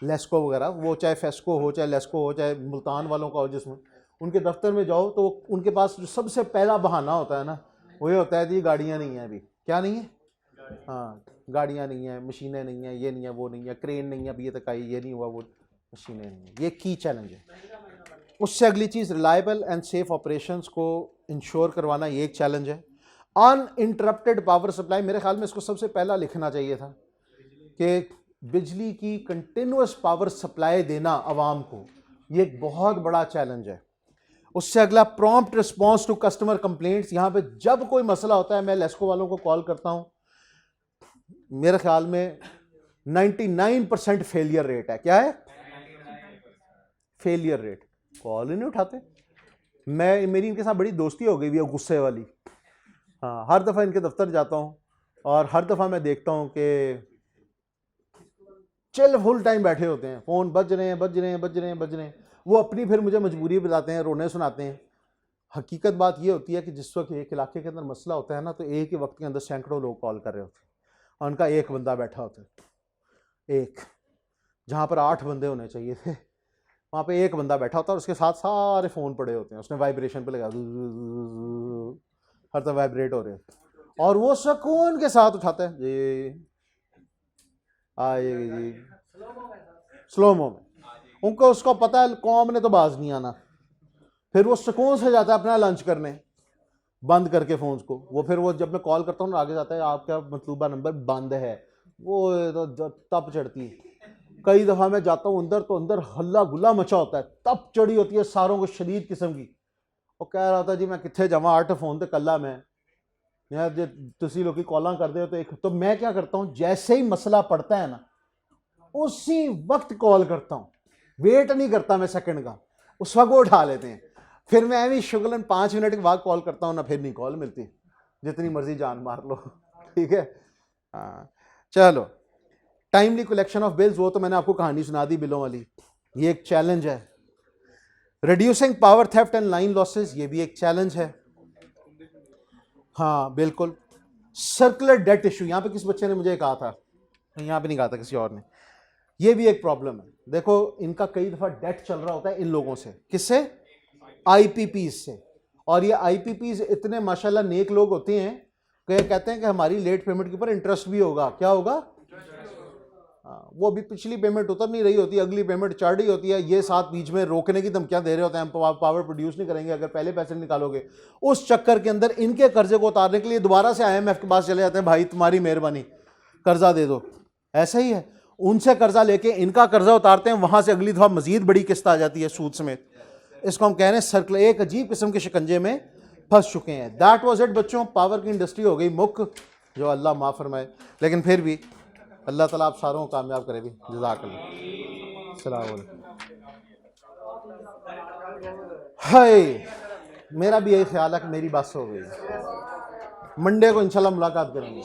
लेस्को वगैरह, वो चाहे फेस्को हो चाहे लेस्को हो चाहे मुल्तान वालों का हो, जिसमें उनके दफ्तर में जाओ तो उनके पास जो सबसे पहला बहाना होता है ना, वो ये होता है जी गाड़ियाँ नहीं हैं, अभी क्या नहीं है, हाँ गाड़ियाँ नहीं हैं, मशीनें नहीं हैं, ये नहीं है, वो नहीं है, क्रेन नहीं है, अभी ये तक आई, ये नहीं हुआ, वो मशीनें नहीं है। ये की चैलेंज है। उससे अगली चीज़, रिलायबल एंड सेफ ऑपरेशंस को इंश्योर करवाना, ये एक चैलेंज है। अनइंटरप्टेड पावर सप्लाई, मेरे ख्याल में इसको सबसे पहला लिखना चाहिए था कि बिजली की कंटिन्यूस पावर सप्लाई देना आवाम को, ये एक बहुत बड़ा चैलेंज है। उससे अगला, prompt response to customer complaints. यहाँ पे जब कोई मसला होता है मैं लेस्को वालों को कॉल करता हूँ, मेरे ख्याल में 99% फेलियर रेट है। क्या है? फेलियर रेट, कॉल ही नहीं उठाते। मेरी इनके साथ बड़ी दोस्ती हो गई भी है, गुस्से वाली। हाँ, हर दफ़ा इनके दफ्तर जाता हूँ और हर दफ़ा मैं देखता हूँ कि चिल फुल टाइम बैठे होते हैं, फ़ोन बज रहे हैं। वो अपनी फिर मुझे मजबूरी बताते हैं, रोने सुनाते हैं। हकीकत बात ये होती है कि जिस वक्त एक इलाके के अंदर मसला होता है ना, तो एक ही वक्त के अंदर सैकड़ों लोग कॉल कर रहे होते हैं और उनका एक बंदा बैठा होता है। एक, जहाँ पर 8 बंदे होने चाहिए थे, वहाँ पे एक बंदा बैठा होता है और उसके साथ सारे फ़ोन पड़े होते हैं। उसने वाइब्रेशन पे लगा, हर तरफ वाइब्रेट हो रहे हैं और वो सुकून के साथ उठाता है जी, आएगी जी, स्लोमो में। उनको उसको पता है कौम ने तो बाज नहीं आना। फिर वो सुकून से जाता है अपना लंच करने, बंद करके फ़ोन को। वो फिर वो जब मैं कॉल करता हूँ ना, आगे जाता है आपका मतलूबा नंबर बंद है। वो तो तप चढ़ती है। कई दफ़ा मैं जाता हूँ अंदर, तो अंदर हल्ला गुल्ला मचा होता है, तप चढ़ी होती है सारों को शदीद किस्म की। वो कह रहा था जी मैं कितने जावा 8 फ़ोन तो कला मैं यार, जो तुसी लोग कॉलां कर दे हो तो मैं क्या करता हूँ, जैसे ही मसला पड़ता है ना उसी वक्त कॉल करता हूँ, वेट नहीं करता मैं सेकंड का, उस वक्त वो उठा लेते हैं। फिर मैं भी शुगलन 5 मिनट के बाद कॉल करता हूँ ना, फिर नहीं कॉल मिलती, जितनी मर्जी जान मार लो। ठीक है, हाँ चलो। टाइमली कलेक्शन ऑफ बिल्स, वो तो मैंने आपको कहानी सुना दी बिलों वाली, ये एक चैलेंज है। Reducing power theft and line losses, ये भी एक चैलेंज है। हाँ बिल्कुल। सर्कुलर डेट इशू, यहाँ पे किस बच्चे ने मुझे कहा था, यहाँ पे नहीं कहा था, किसी और ने, ये भी एक प्रॉब्लम है। देखो इनका कई दफ़ा डेट चल रहा होता है इन लोगों से, किससे? आईपीपीज से। और ये आईपीपीज इतने माशाल्लाह नेक लोग होते हैं कि कहते हैं कि हमारी लेट पेमेंट के ऊपर इंटरेस्ट भी होगा। क्या होगा? हाँ, वो भी पिछली पेमेंट उतर नहीं रही होती, अगली पेमेंट चढ़ रही होती है, ये साथ बीच में रोकने की धमकियां दे रहे होते हैं, हम पावर प्रोड्यूस नहीं करेंगे अगर पहले पैसे निकालोगे। उस चक्कर के अंदर इनके कर्जे को उतारने के लिए दोबारा से आईएमएफ के पास चले जाते हैं, भाई तुम्हारी मेहरबानी कर्जा दे दो। ऐसा ही है, उनसे कर्जा लेके इनका कर्जा उतारते हैं, वहां से अगली दफा मजीद बड़ी किस्त आ जाती है सूद समेत। इसको हम कह रहे हैं सर्कल, एक अजीब किस्म के शिकंजे में फंस चुके हैं। दैट वाज इट बच्चों, पावर की इंडस्ट्री हो गई मुक, जो अल्लाह माफ़ फरमाए, लेकिन फिर भी अल्लाह ताला आप सारों को कामयाब करे भी। जज़ाकल्लाह। अस्सलाम वालेकुम। हाय, मेरा भी यही ख्याल है कि मेरी बात हो गई, मंडे को इंशाल्लाह मुलाकात करेंगे।